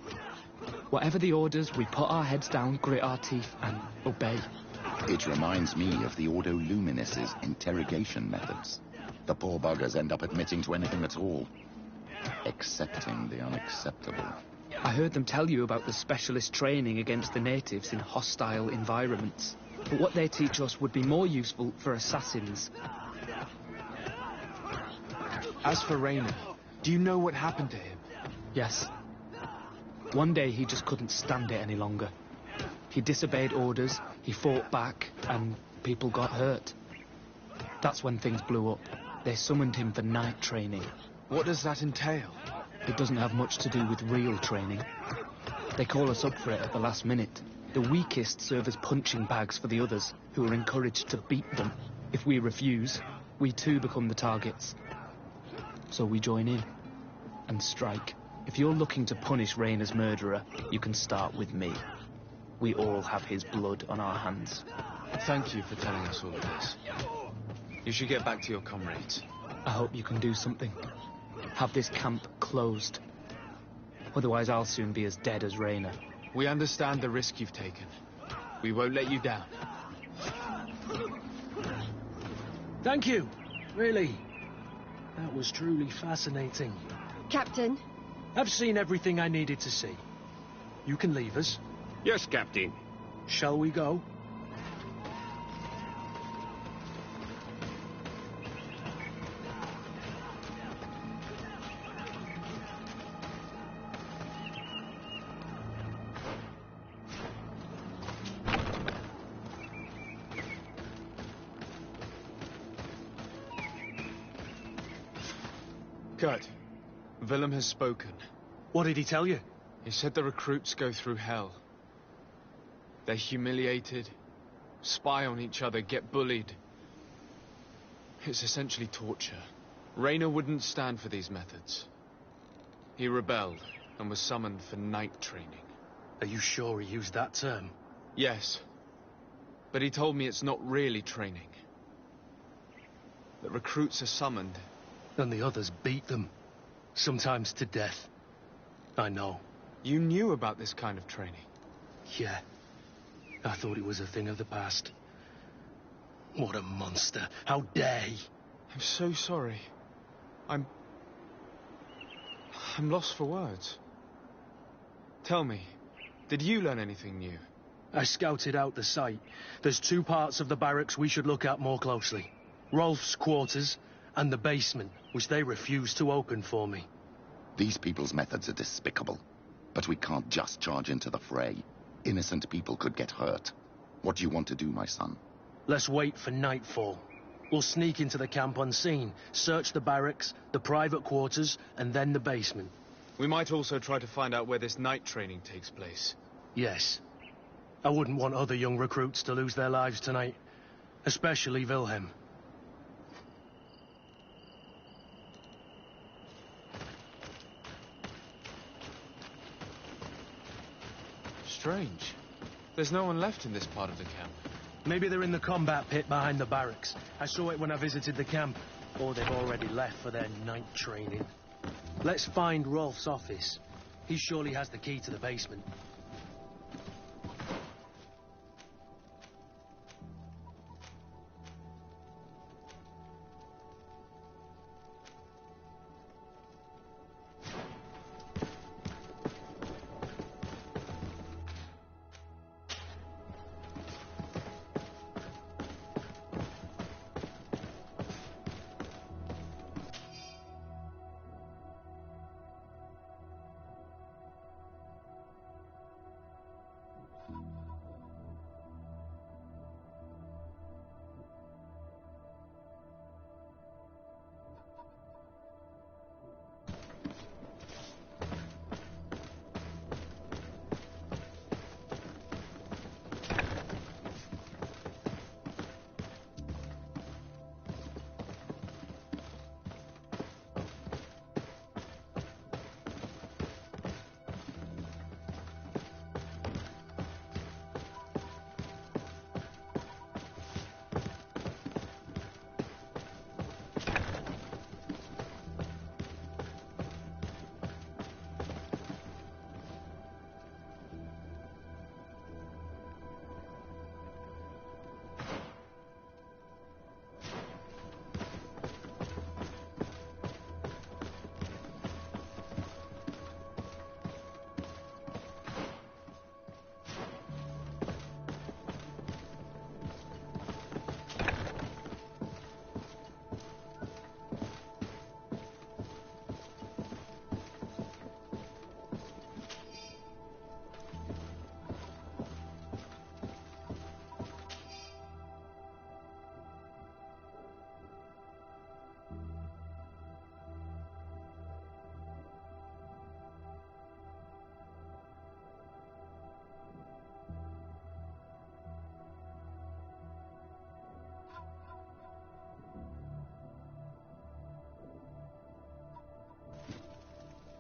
Whatever the orders, we put our heads down, grit our teeth, and obey. It reminds me of the Ordo Luminis' interrogation methods. The poor buggers end up admitting to anything at all, accepting the unacceptable. I heard them tell you about the specialist training against the natives in hostile environments. But what they teach us would be more useful for assassins. As for Raynor, do you know what happened to him? Yes. One day he just couldn't stand it any longer. He disobeyed orders, he fought back, and people got hurt. That's when things blew up. They summoned him for night training. What does that entail? It doesn't have much to do with real training. They call us up for it at the last minute. The weakest serve as punching bags for the others, who are encouraged to beat them. If we refuse, we too become the targets. So we join in and strike. If you're looking to punish Raynor's murderer, you can start with me. We all have his blood on our hands. Thank you for telling us all of this. You should get back to your comrades. I hope you can do something. Have this camp closed. Otherwise I'll soon be as dead as Raynor. We understand the risk you've taken. We won't let you down. Thank you. Really. That was truly fascinating. Captain? I've seen everything I needed to see. You can leave us. Yes, Captain. Shall we go? Kurt, Willem has spoken. What did he tell you? He said the recruits go through hell. They're humiliated, spy on each other, get bullied. It's essentially torture. Raynor wouldn't stand for these methods. He rebelled and was summoned for night training. Are you sure he used that term? Yes, but he told me it's not really training. The recruits are summoned. And the others beat them. Sometimes to death. I know. You knew about this kind of training? Yeah. I thought it was a thing of the past. What a monster. How dare he? I'm so sorry. I'm lost for words. Tell me, did you learn anything new? I scouted out the site. There's 2 parts of the barracks we should look at more closely. Rolf's quarters and the basement, which they refused to open for me. These people's methods are despicable. But we can't just charge into the fray. Innocent people could get hurt. What do you want to do, my son? Let's wait for nightfall. We'll sneak into the camp unseen, search the barracks, the private quarters, and then the basement. We might also try to find out where this night training takes place. Yes. I wouldn't want other young recruits to lose their lives tonight. Especially Wilhelm. Strange. There's no one left in this part of the camp. Maybe they're in the combat pit behind the barracks. I saw it when I visited the camp. Or they've already left for their night training. Let's find Rolf's office. He surely has the key to the basement.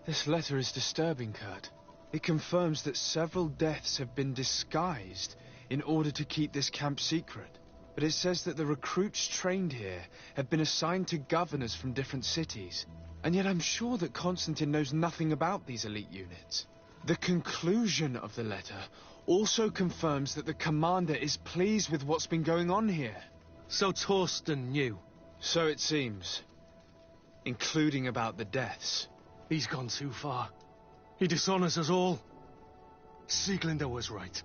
This letter is disturbing, Kurt. It confirms that several deaths have been disguised in order to keep this camp secret. But it says that the recruits trained here have been assigned to governors from different cities. And yet I'm sure that Constantine knows nothing about these elite units. The conclusion of the letter also confirms that the commander is pleased with what's been going on here. So Torsten knew? So it seems. Including about the deaths. He's gone too far. He dishonors us all. Sieglinde was right.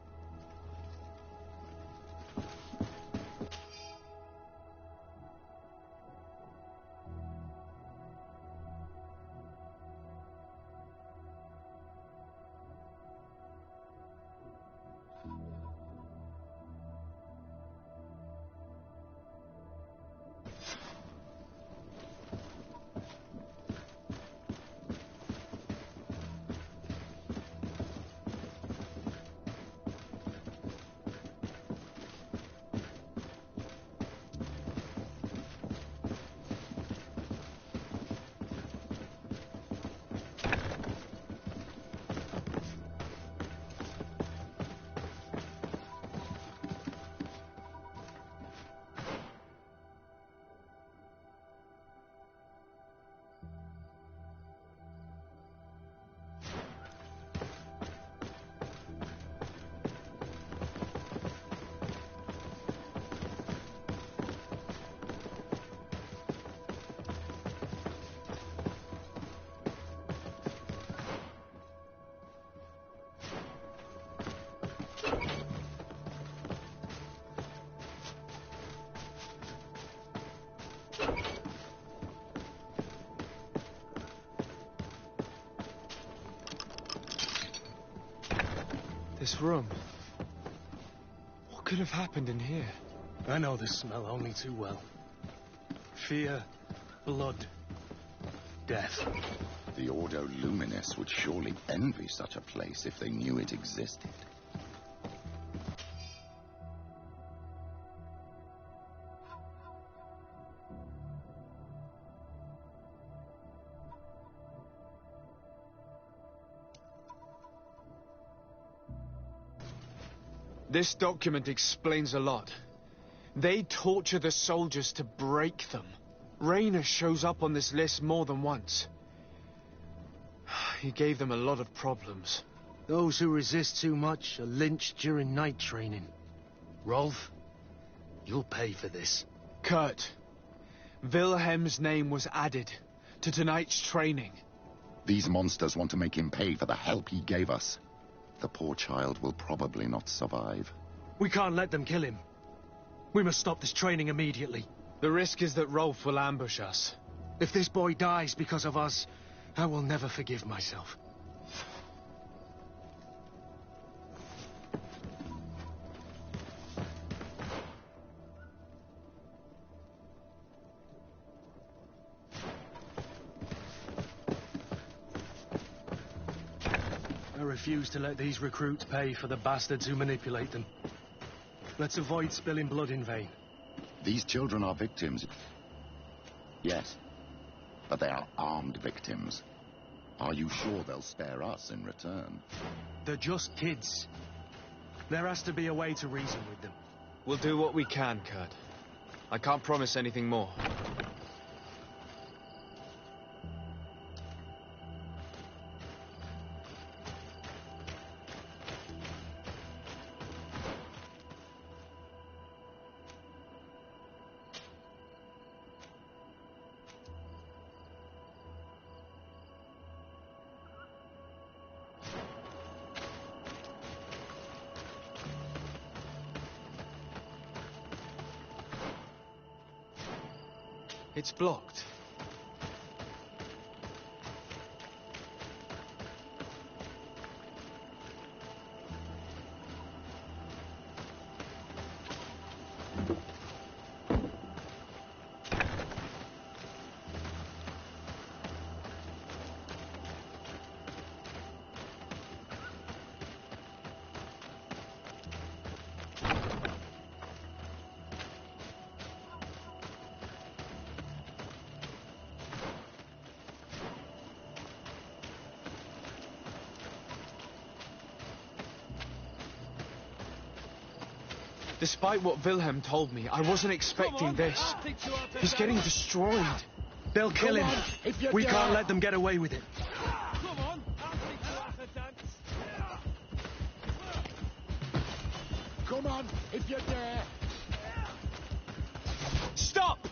This room. What could have happened in here? I know this smell only too well. Fear, blood, death. The Ordo Luminis would surely envy such a place if they knew it existed. This document explains a lot. They torture the soldiers to break them. Raynor shows up on this list more than once. He gave them a lot of problems. Those who resist too much are lynched during night training. Rolf, you'll pay for this. Kurt, Wilhelm's name was added to tonight's training. These monsters want to make him pay for the help he gave us. The poor child will probably not survive. We can't let them kill him. We must stop this training immediately. The risk is that Rolf will ambush us. If this boy dies because of us, I will never forgive myself. I refuse to let these recruits pay for the bastards who manipulate them. Let's avoid spilling blood in vain. These children are victims. Yes, but they are armed victims. Are you sure they'll spare us in return? They're just kids. There has to be a way to reason with them. We'll do what we can, Kurt. I can't promise anything more. It's blocked. Despite what Wilhelm told me, I wasn't expecting this. He's getting destroyed. They'll kill him. We can't let them get away with it. Come on, I'll teach you how to dance. Come on, if you dare. Stop!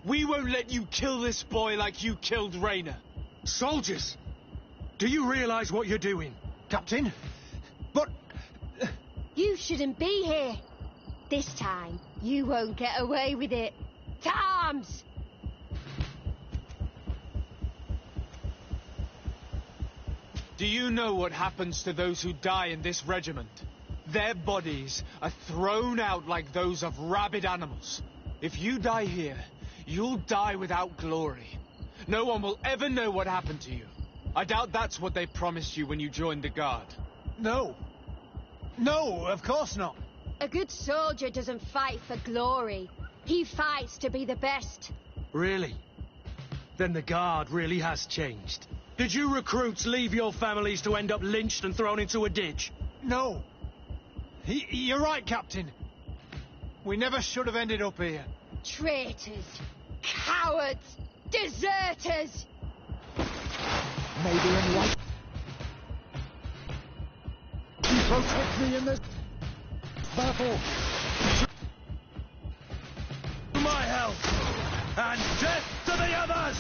We won't let you kill this boy like you killed Rainer. Soldiers! Do you realize what you're doing? Captain? But... You shouldn't be here. This time, you won't get away with it. To arms! Do you know what happens to those who die in this regiment? Their bodies are thrown out like those of rabid animals. If you die here, you'll die without glory. No one will ever know what happened to you. I doubt that's what they promised you when you joined the Guard. No. No, of course not. A good soldier doesn't fight for glory. He fights to be the best. Really? Then the Guard really has changed. Did you recruits leave your families to end up lynched and thrown into a ditch? No. You're right, Captain. We never should have ended up here. Traitors! Cowards! Deserters! Maybe in life. You protect me in this battle. To my help! And death to the others!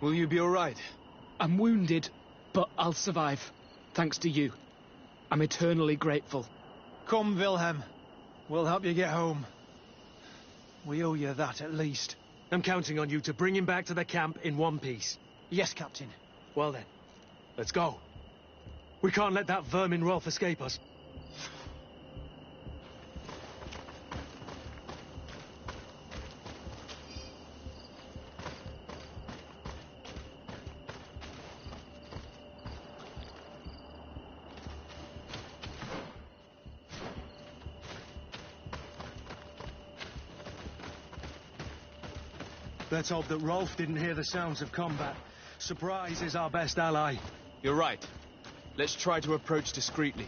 Will you be all right? I'm wounded, but I'll survive. Thanks to you. I'm eternally grateful. Come, Wilhelm. We'll help you get home. We owe you that, at least. I'm counting on you to bring him back to the camp in one piece. Yes, Captain. Well then, let's go. We can't let that vermin Rolf escape us. Let's hope that Rolf didn't hear the sounds of combat. Surprise is our best ally. You're right. Let's try to approach discreetly.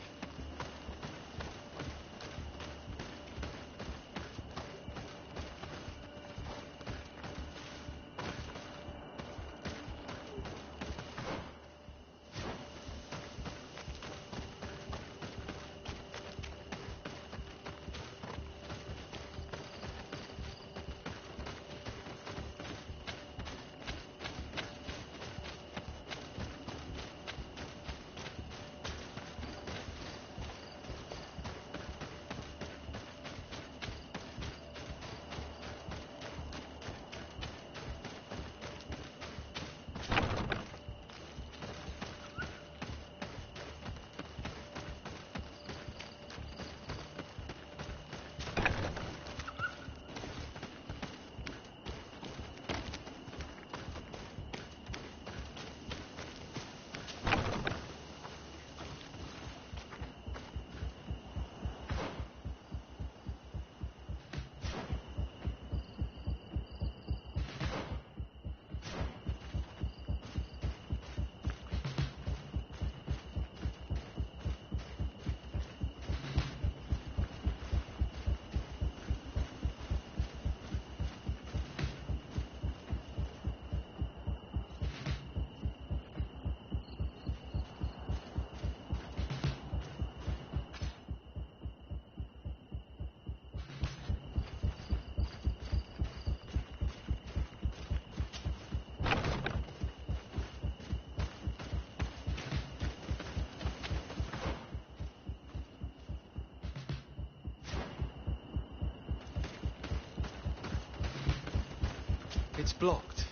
It's blocked.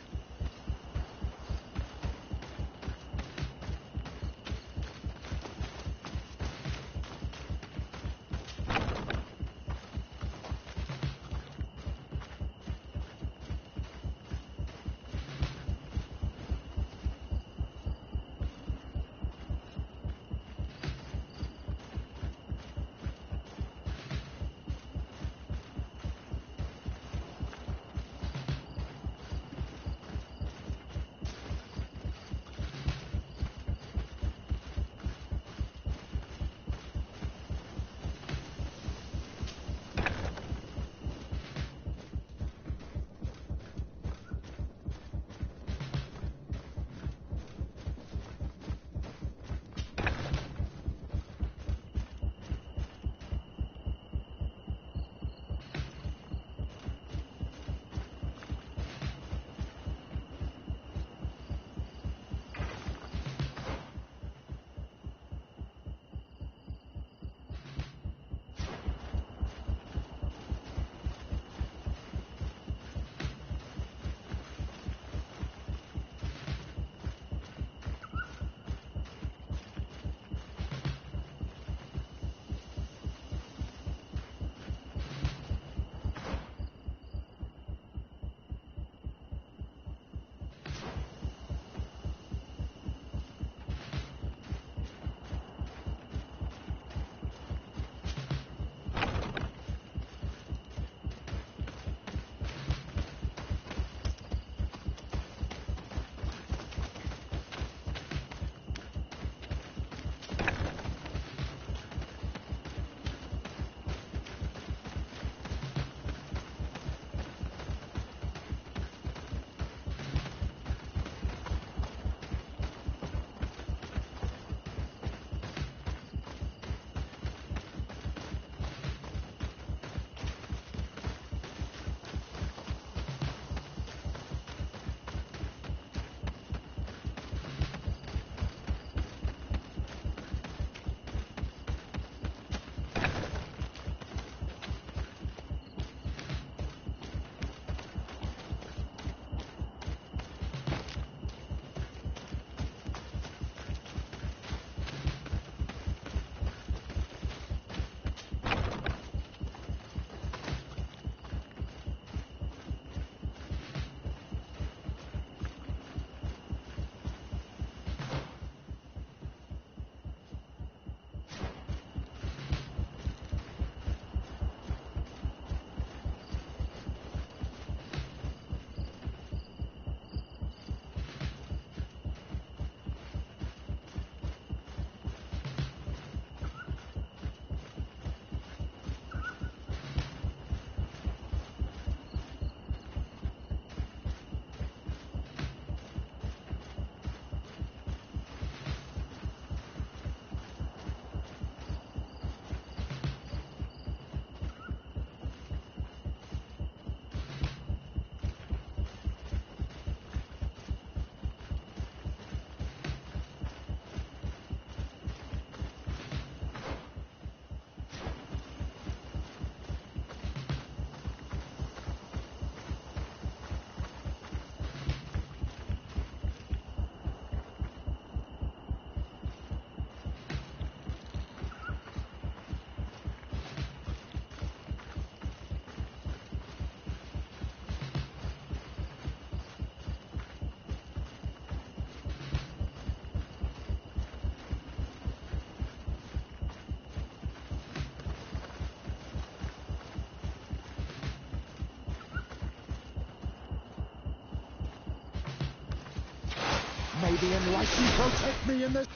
May the enlightened protect me in this...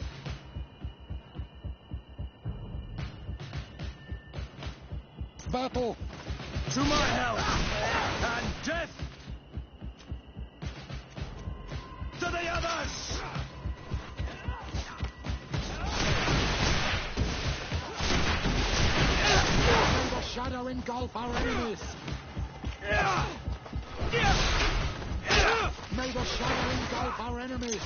battle. To my help! And death to the others! May the shadow engulf our enemies. May the shadow engulf our enemies.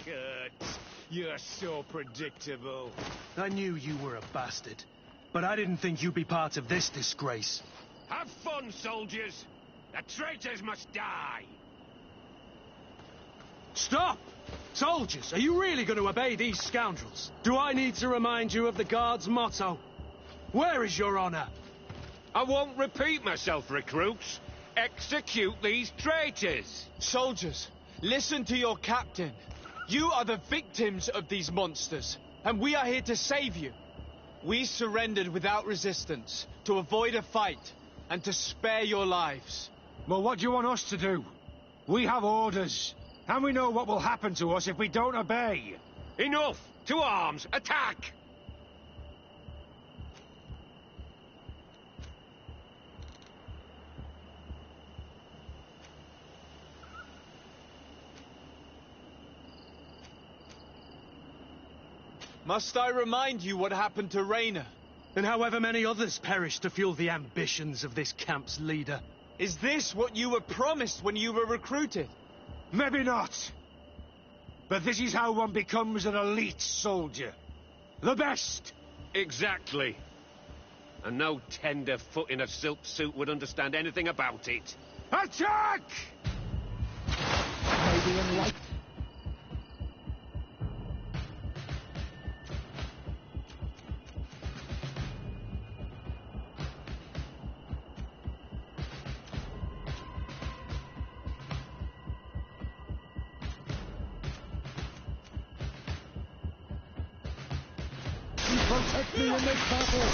Kurt, you're so predictable. I knew you were a bastard, but I didn't think you'd be part of this disgrace. Have fun, soldiers! The traitors must die! Stop! Soldiers, are you really going to obey these scoundrels? Do I need to remind you of the Guard's motto? Where is your honor? I won't repeat myself, recruits. Execute these traitors! Soldiers, listen to your captain. You are the victims of these monsters, and we are here to save you. We surrendered without resistance, to avoid a fight, and to spare your lives. Well, what do you want us to do? We have orders, and we know what will happen to us if we don't obey. Enough! To arms! Attack! Must I remind you what happened to Raynor? And however many others perished to fuel the ambitions of this camp's leader. Is this what you were promised when you were recruited? Maybe not. But this is how one becomes an elite soldier. The best! Exactly. And no tenderfoot in a silk suit would understand anything about it. Attack! May the enlightened... protect me in this battle.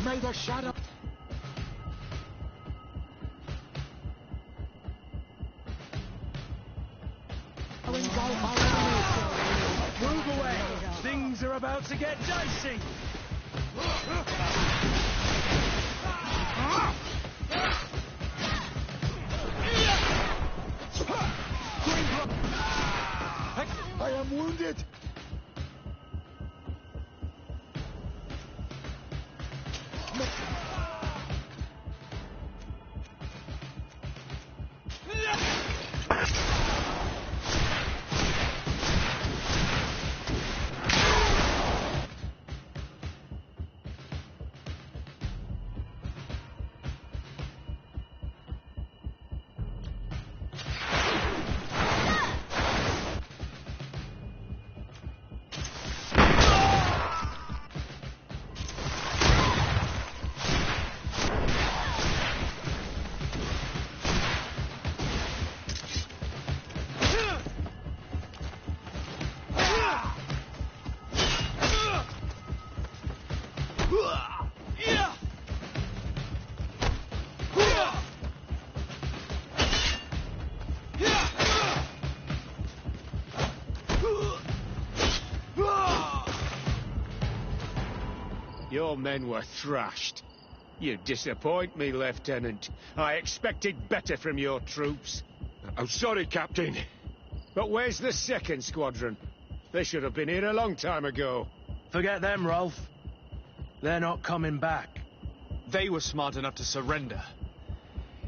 May the shadow... Move away! Things are about to get dicey! I am wounded. Your men were thrashed. You disappoint me, Lieutenant. I expected better from your troops. I'm sorry, Captain. But where's the second squadron? They should have been here a long time ago. Forget them, Rolf. They're not coming back. They were smart enough to surrender.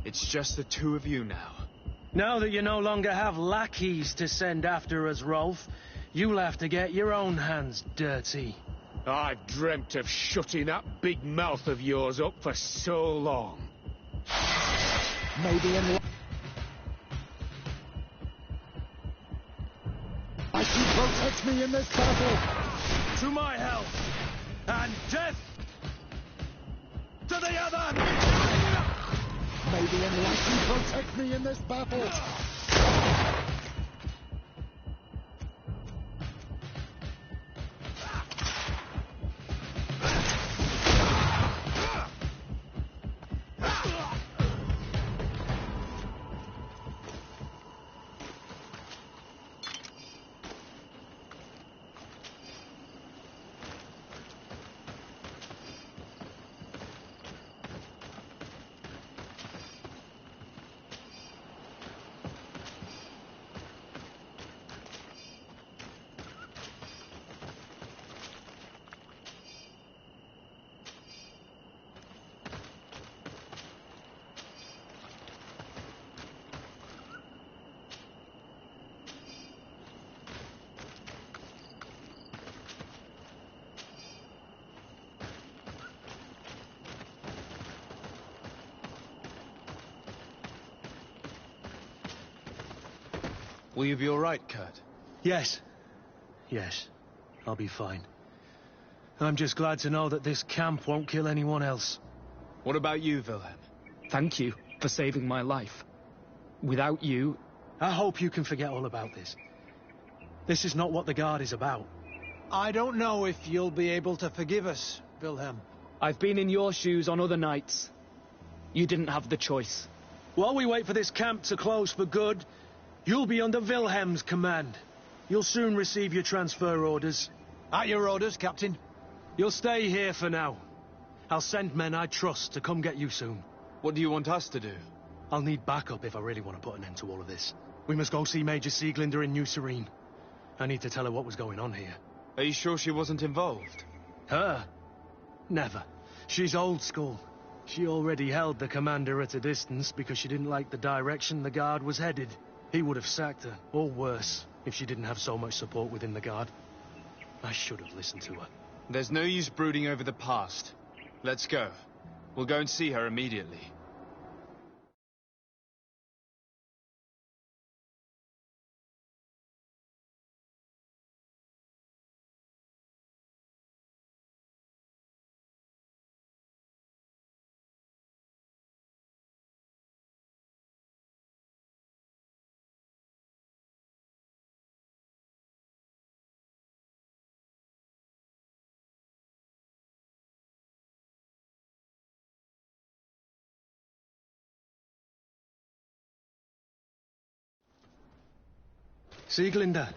It's just the two of you now. Now that you no longer have lackeys to send after us, Rolf, you'll have to get your own hands dirty. I've dreamt of shutting that big mouth of yours up for so long. Maybe in life you protect me in this battle. To my health and death to the other. Maybe in life you protect me in this battle. Will you be all right, Kurt? Yes. Yes. I'll be fine. I'm just glad to know that this camp won't kill anyone else. What about you, Wilhelm? Thank you for saving my life. Without you... I hope you can forget all about this. This is not what the Guard is about. I don't know if you'll be able to forgive us, Wilhelm. I've been in your shoes on other nights. You didn't have the choice. While we wait for this camp to close for good, you'll be under Wilhelm's command. You'll soon receive your transfer orders. At your orders, Captain. You'll stay here for now. I'll send men I trust to come get you soon. What do you want us to do? I'll need backup if I really want to put an end to all of this. We must go see Major Sieglinder in New Serene. I need to tell her what was going on here. Are you sure she wasn't involved? Her? Never. She's old school. She already held the commander at a distance because she didn't like the direction the Guard was headed. He would have sacked her, or worse, if she didn't have so much support within the Guard. I should have listened to her. There's no use brooding over the past. Let's go. We'll go and see her immediately. Sieglinder,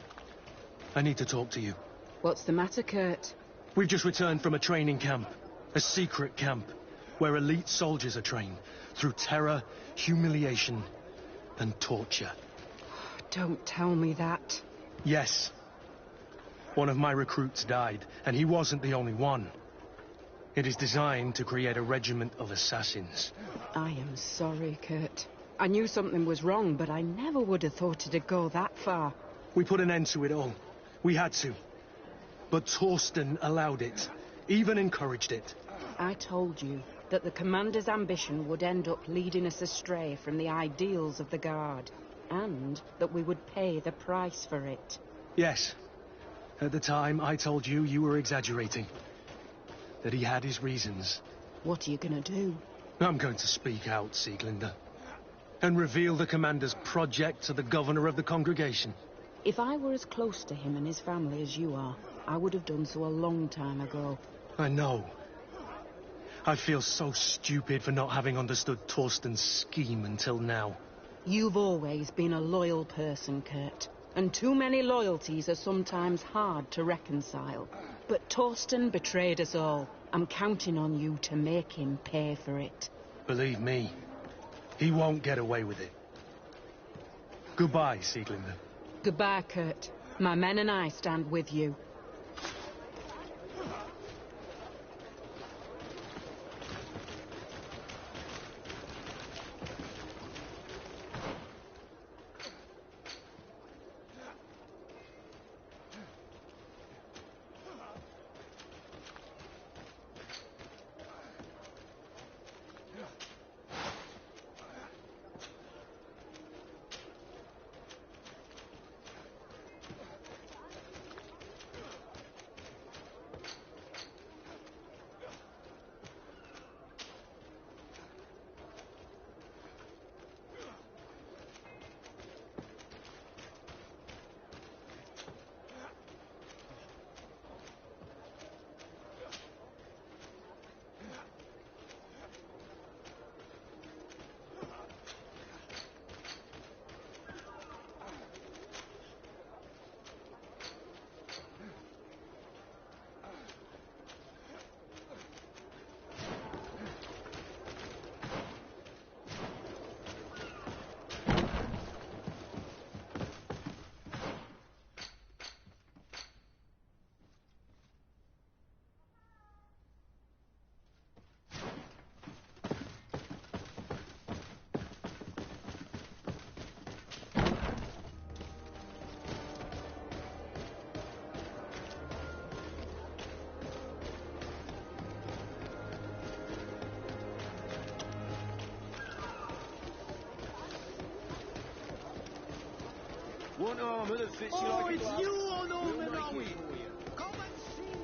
I need to talk to you. What's the matter, Kurt? We've just returned from a training camp. A secret camp, where elite soldiers are trained through terror, humiliation, and torture. Don't tell me that. Yes. One of my recruits died, and he wasn't the only one. It is designed to create a regiment of assassins. I am sorry, Kurt. I knew something was wrong, but I never would have thought it'd go that far. We put an end to it all. We had to. But Torsten allowed it, even encouraged it. I told you that the commander's ambition would end up leading us astray from the ideals of the Guard, and that we would pay the price for it. Yes. At the time, I told you you were exaggerating. That he had his reasons. What are you gonna do? I'm going to speak out, Sieglinder. And reveal the commander's project to the governor of the congregation. If I were as close to him and his family as you are, I would have done so a long time ago. I know. I feel so stupid for not having understood Torsten's scheme until now. You've always been a loyal person, Kurt. And too many loyalties are sometimes hard to reconcile. But Torsten betrayed us all. I'm counting on you to make him pay for it. Believe me, he won't get away with it. Goodbye, Sieglinger. Goodbye, Kurt. My men and I stand with you. One armour that fits you like a glove. Oh, it's you on Norman, are we? Come and see.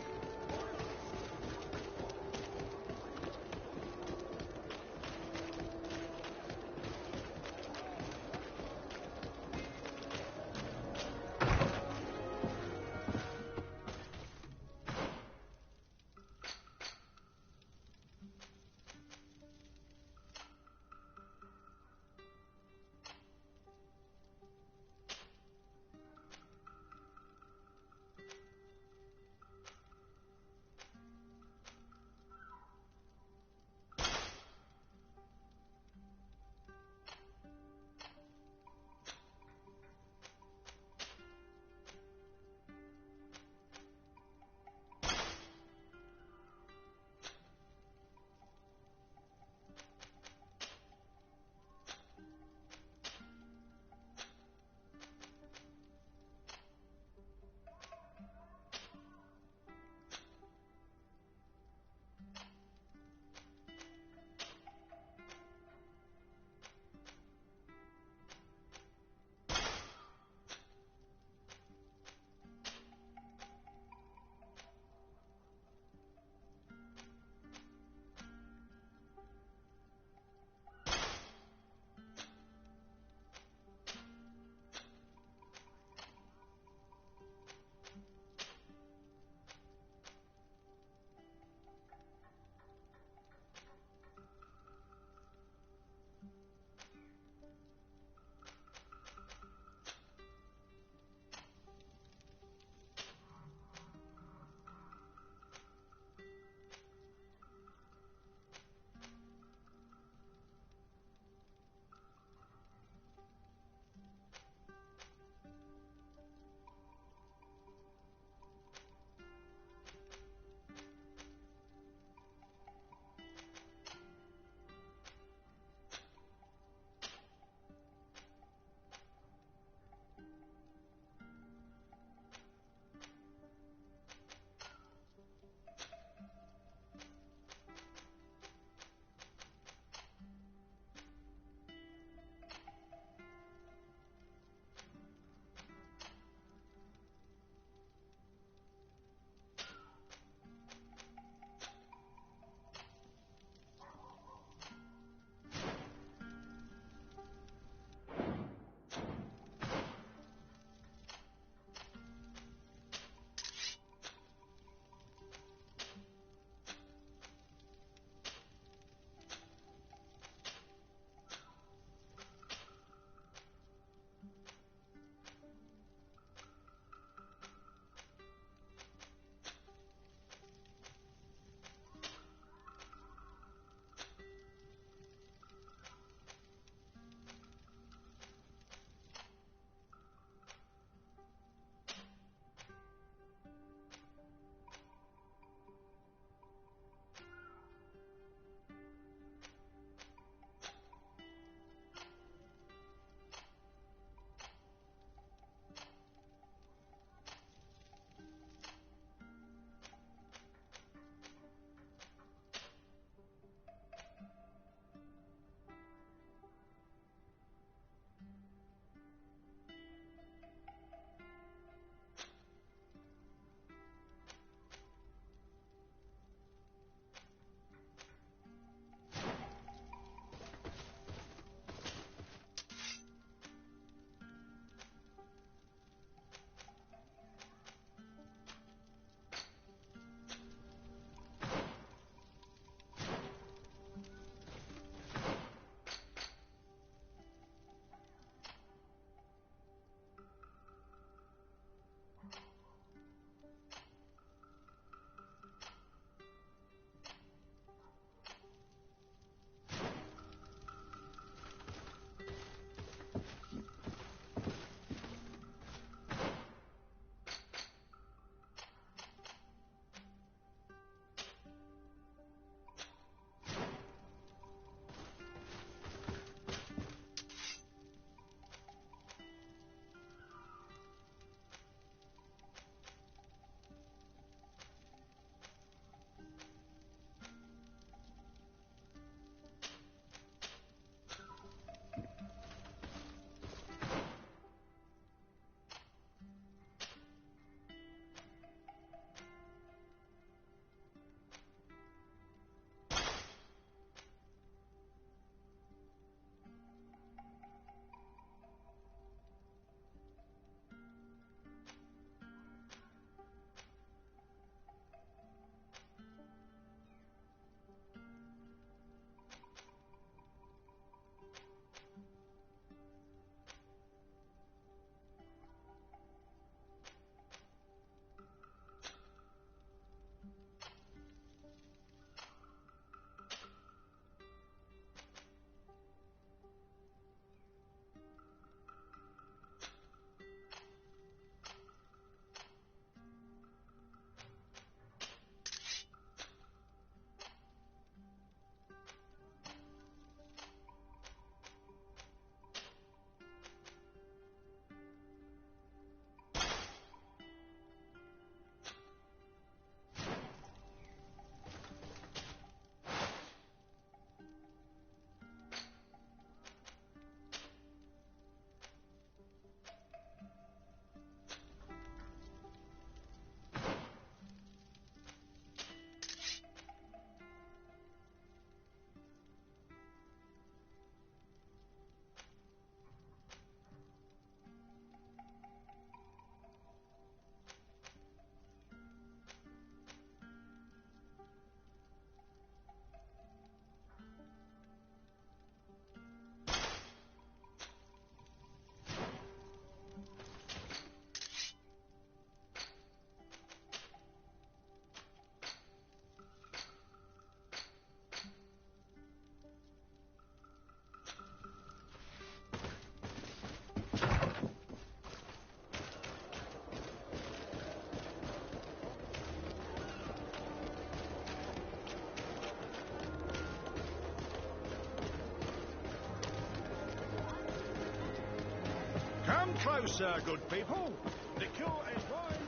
closer, good people. The cure is right.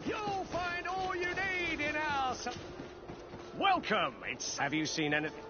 You'll find all you need in our... Welcome! Have you seen anything?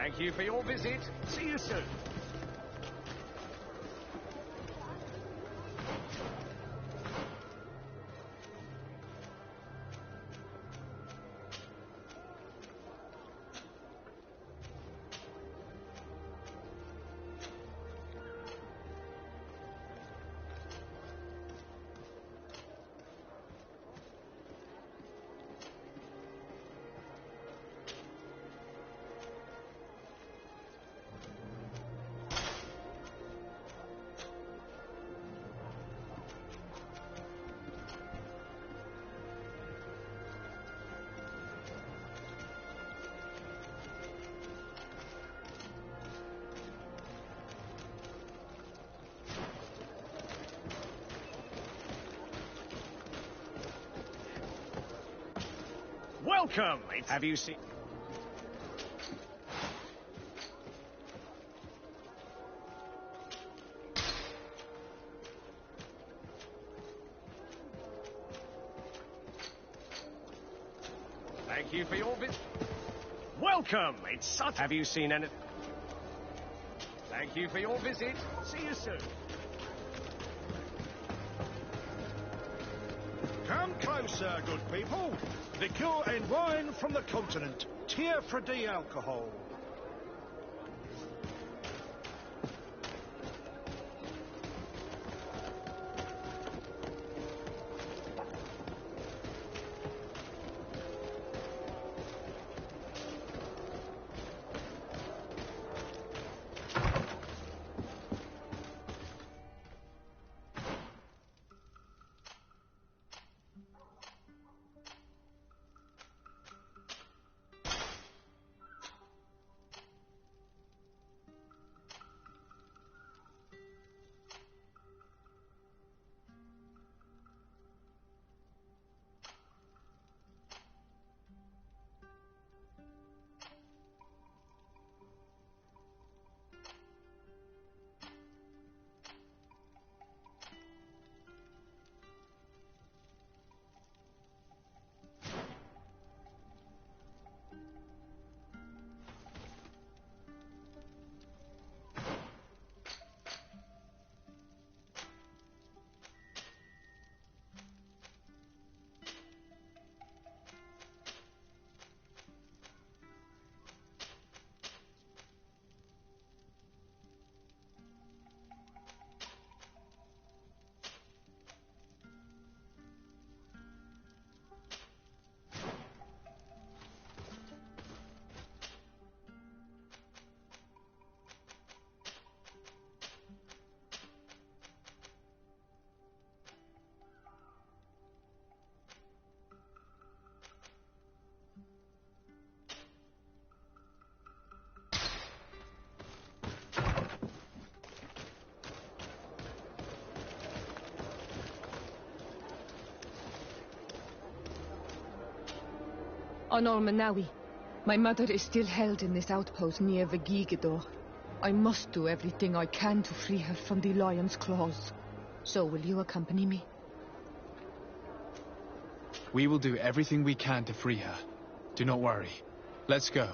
Thank you for your visit. See you soon. Welcome! Have you seen... Thank you for your visit. Welcome! It's such... Have you seen anything? Thank you for your visit. See you soon. Come closer, good people. Liqueur and wine from the continent. Tier for D alcohol. Honor Manawi, my mother is still held in this outpost near Vegigador. I must do everything I can to free her from the lion's claws. So will you accompany me? We will do everything we can to free her. Do not worry. Let's go.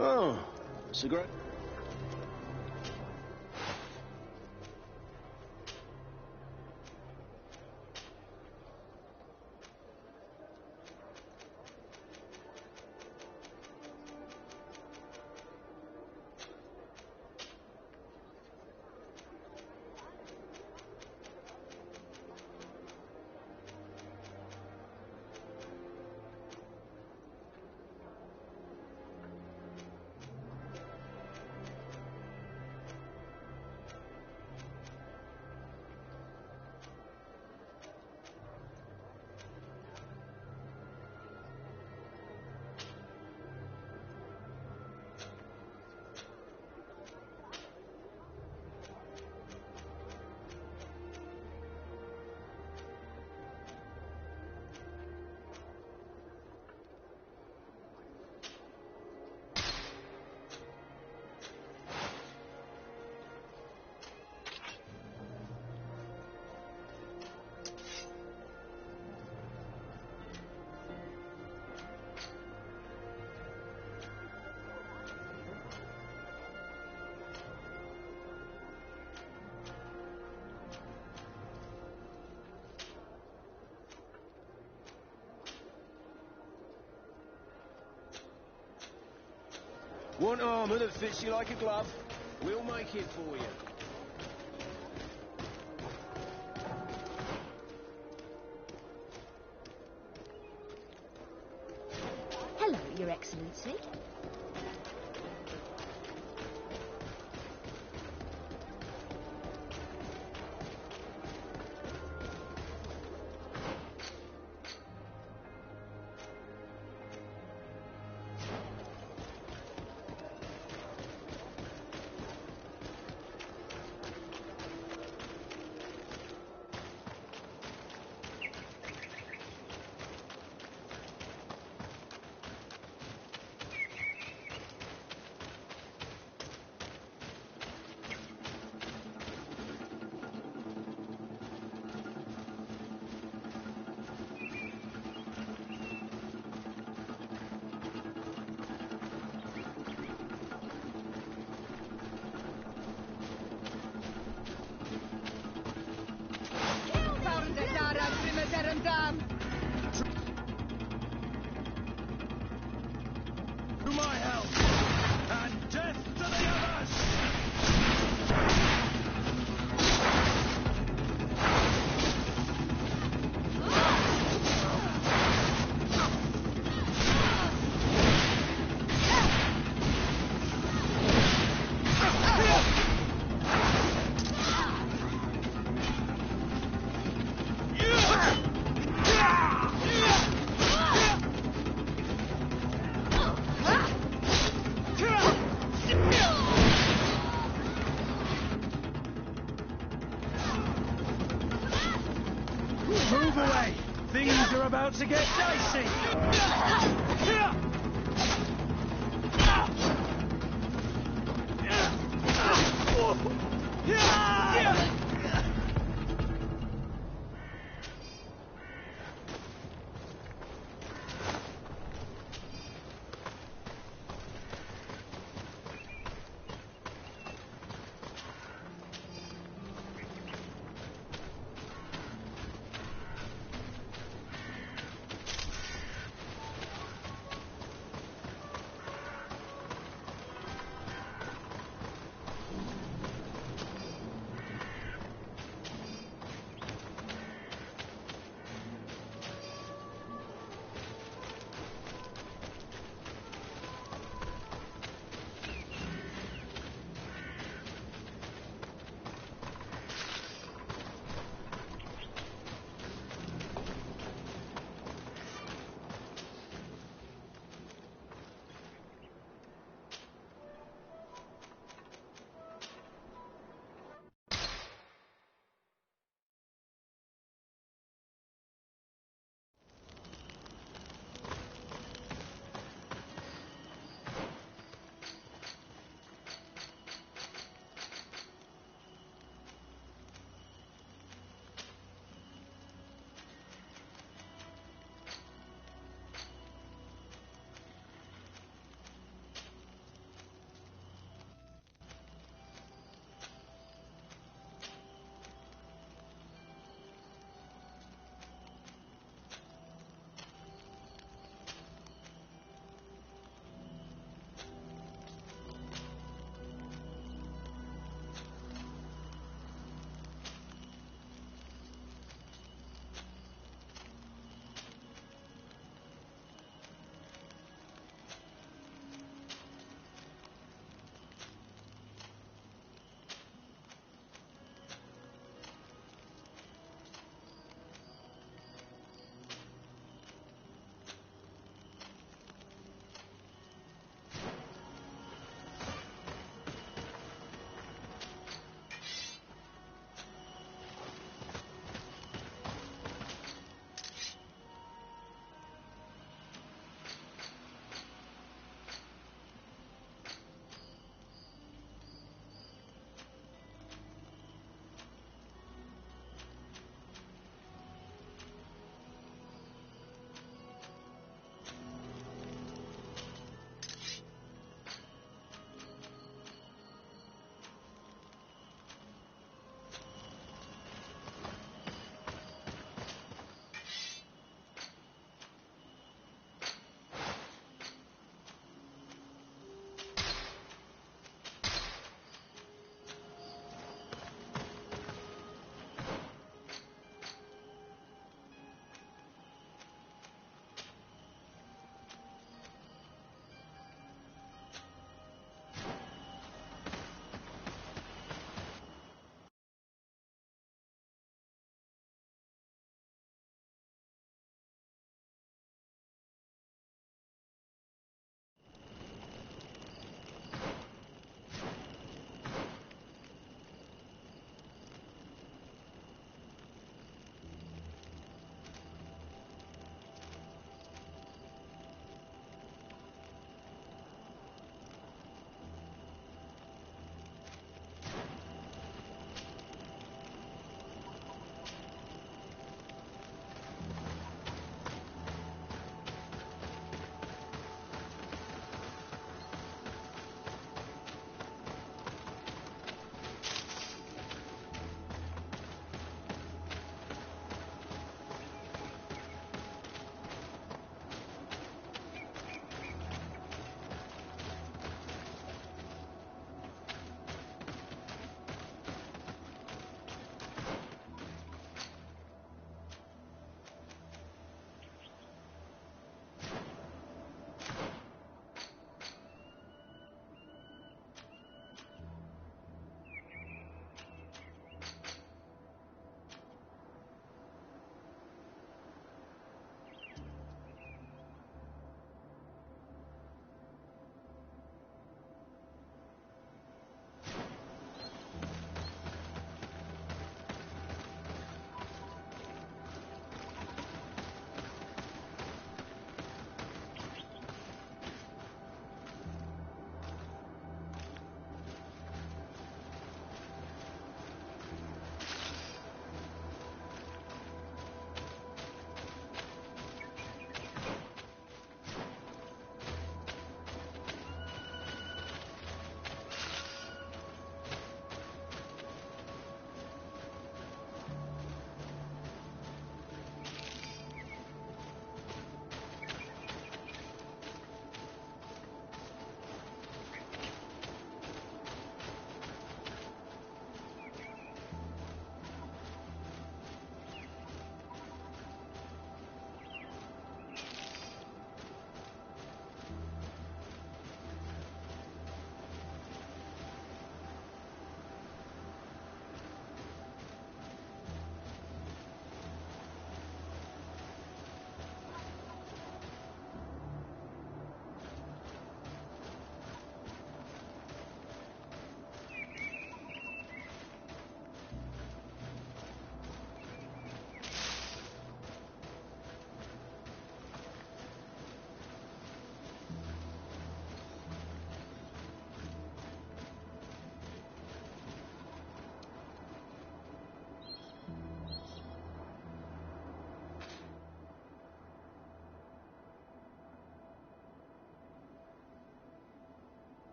Oh, cigarette? Want armor that fits you like a glove? We'll make it for you. Hello, Your Excellency. To my help! And death to the others! Move away! Things are about to get dicey!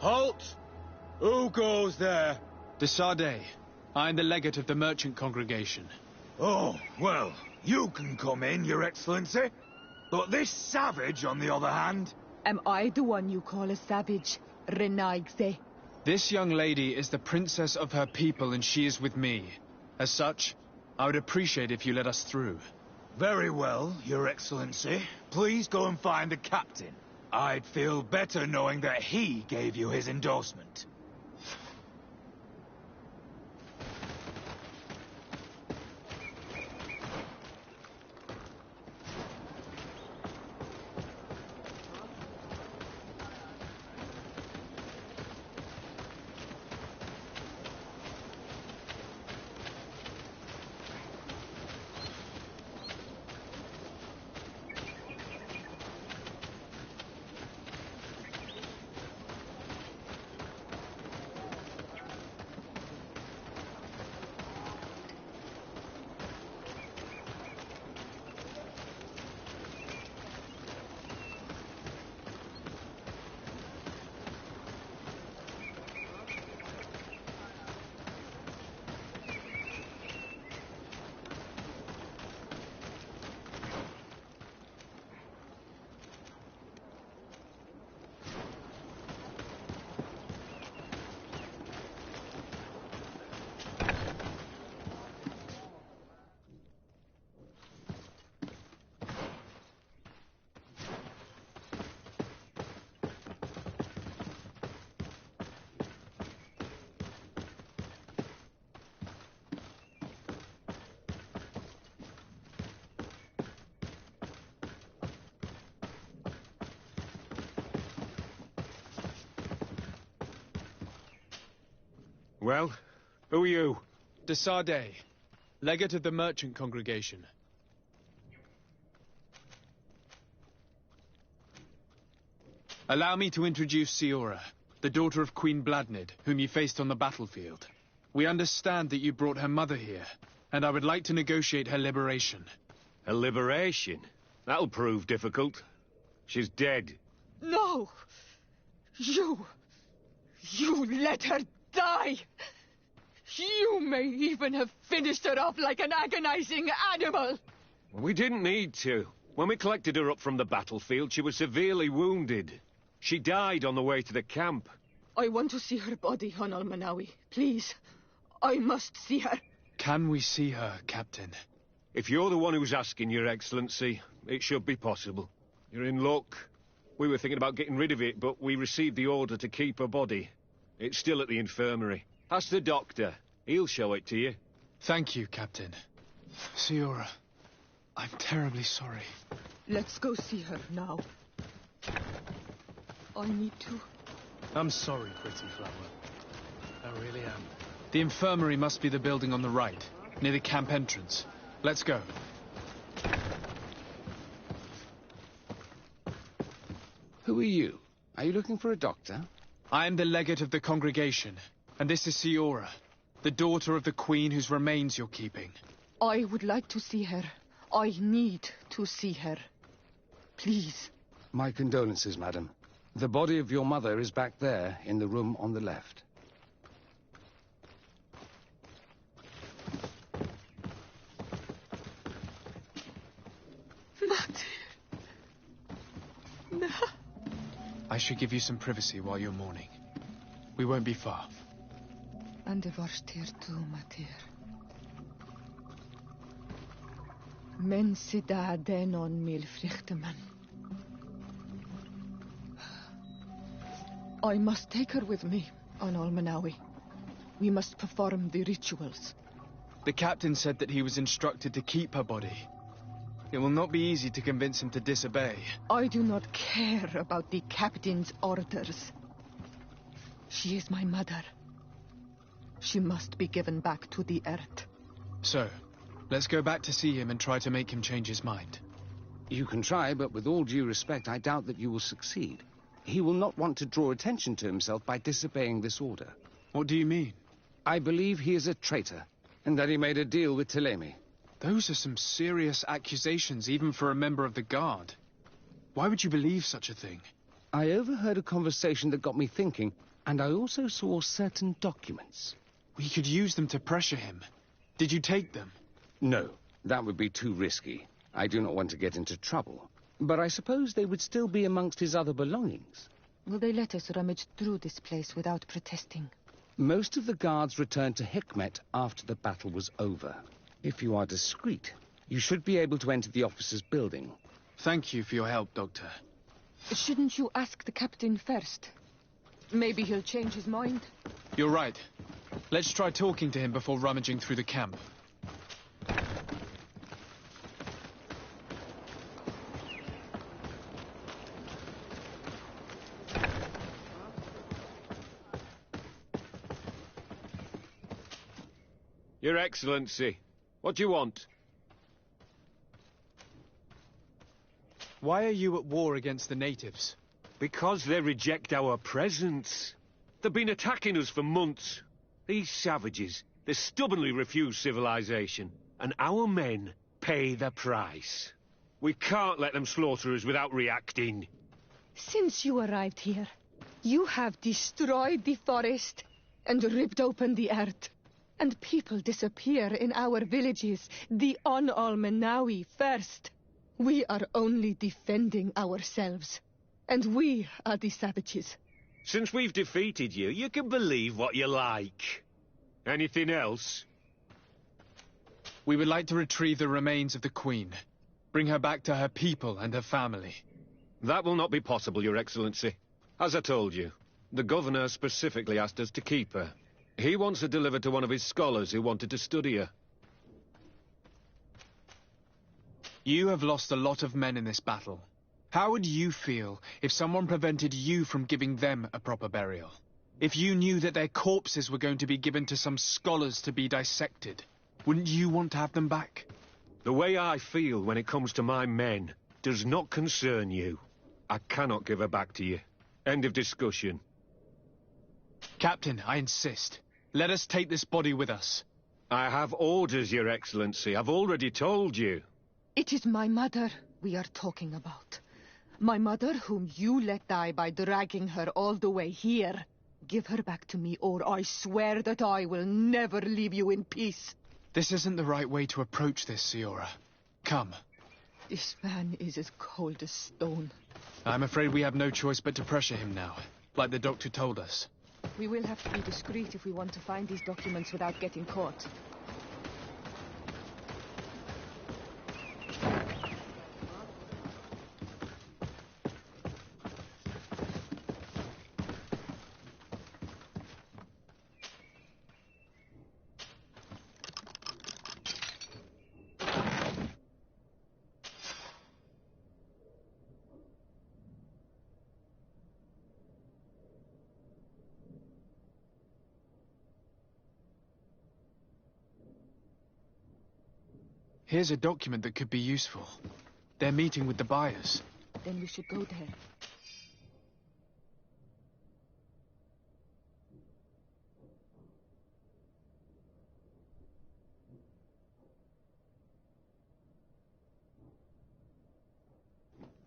Halt! Who goes there? De Sardet. I am the legate of the merchant congregation. Oh, well, you can come in, Your Excellency. But this savage, on the other hand... Am I the one you call a savage, Renaigze? This young lady is the princess of her people and she is with me. As such, I would appreciate if you let us through. Very well, Your Excellency. Please go and find the captain. I'd feel better knowing that he gave you his endorsement. Well, who are you? De Sardet, legate of the merchant congregation. Allow me to introduce Siora, the daughter of Queen Bladnid, whom you faced on the battlefield. We understand that you brought her mother here, and I would like to negotiate her liberation. Her liberation? That'll prove difficult. She's dead. No! You let her die! You may even have finished her off like an agonizing animal! We didn't need to. When we collected her up from the battlefield, she was severely wounded. She died on the way to the camp. I want to see her body, Honor Manawi. Please. I must see her. Can we see her, Captain? If you're the one who's asking, Your Excellency, it should be possible. You're in luck. We were thinking about getting rid of it, but we received the order to keep her body. It's still at the infirmary. Ask the doctor. He'll show it to you. Thank you, Captain. Siora, I'm terribly sorry. Let's go see her now. I need to. I'm sorry, Pretty Flower. I really am. The infirmary must be the building on the right, near the camp entrance. Let's go. Who are you? Are you looking for a doctor? I am the legate of the congregation, and this is Siora, the daughter of the queen whose remains you're keeping. I would like to see her. I need to see her. Please. My condolences, madam. The body of your mother is back there, in the room on the left. I should give you some privacy while you're mourning. We won't be far. And the varstir tu, Matir. Men sida denon mil frichteman. I must take her with me, on Almanawi. We must perform the rituals. The captain said that he was instructed to keep her body. It will not be easy to convince him to disobey. I do not care about the captain's orders. She is my mother. She must be given back to the earth. So, let's go back to see him and try to make him change his mind. You can try, but with all due respect, I doubt that you will succeed. He will not want to draw attention to himself by disobeying this order. What do you mean? I believe he is a traitor, and that he made a deal with Thélème. Those are some serious accusations, even for a member of the Guard. Why would you believe such a thing? I overheard a conversation that got me thinking, And I also saw certain documents. We could use them to pressure him. Did you take them? No, that would be too risky. I do not want to get into trouble. But I suppose they would still be amongst his other belongings. Will they let us rummage through this place without protesting? Most of the guards returned to Hikmet after the battle was over. If you are discreet, you should be able to enter the officer's building. Thank you for your help, Doctor. Shouldn't you ask the captain first? Maybe he'll change his mind. You're right. Let's try talking to him before rummaging through the camp. Your Excellency, what do you want? Why are you at war against the natives? Because they reject our presence. They've been attacking us for months. These savages, they stubbornly refuse civilization, and our men pay the price. We can't let them slaughter us without reacting. Since you arrived here, you have destroyed the forest and ripped open the earth. And people disappear in our villages, the Al-Menawi first. We are only defending ourselves. And we are the savages. Since we've defeated you, you can believe what you like. Anything else? We would like to retrieve the remains of the Queen. Bring her back to her people and her family. That will not be possible, Your Excellency. As I told you, the Governor specifically asked us to keep her. He wants her delivered to one of his scholars who wanted to study her. You have lost a lot of men in this battle. How would you feel if someone prevented you from giving them a proper burial? If you knew that their corpses were going to be given to some scholars to be dissected, wouldn't you want to have them back? The way I feel when it comes to my men does not concern you. I cannot give her back to you. End of discussion. Captain, I insist. Let us take this body with us. I have orders, Your Excellency. I've already told you. It is my mother we are talking about. My mother whom you let die by dragging her all the way here. Give her back to me, or I swear that I will never leave you in peace. This isn't the right way to approach this, Siora. Come. This man is as cold as stone. I'm afraid we have no choice but to pressure him now, like the doctor told us. We will have to be discreet if we want to find these documents without getting caught. Here's a document that could be useful. They're meeting with the buyers. Then we should go there.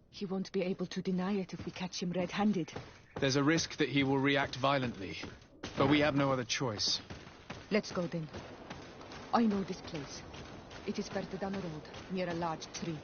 He won't be able to deny it if we catch him red-handed. There's a risk that he will react violently, but we have no other choice. Let's go then. I know this place. It is further down the road, near a large tree.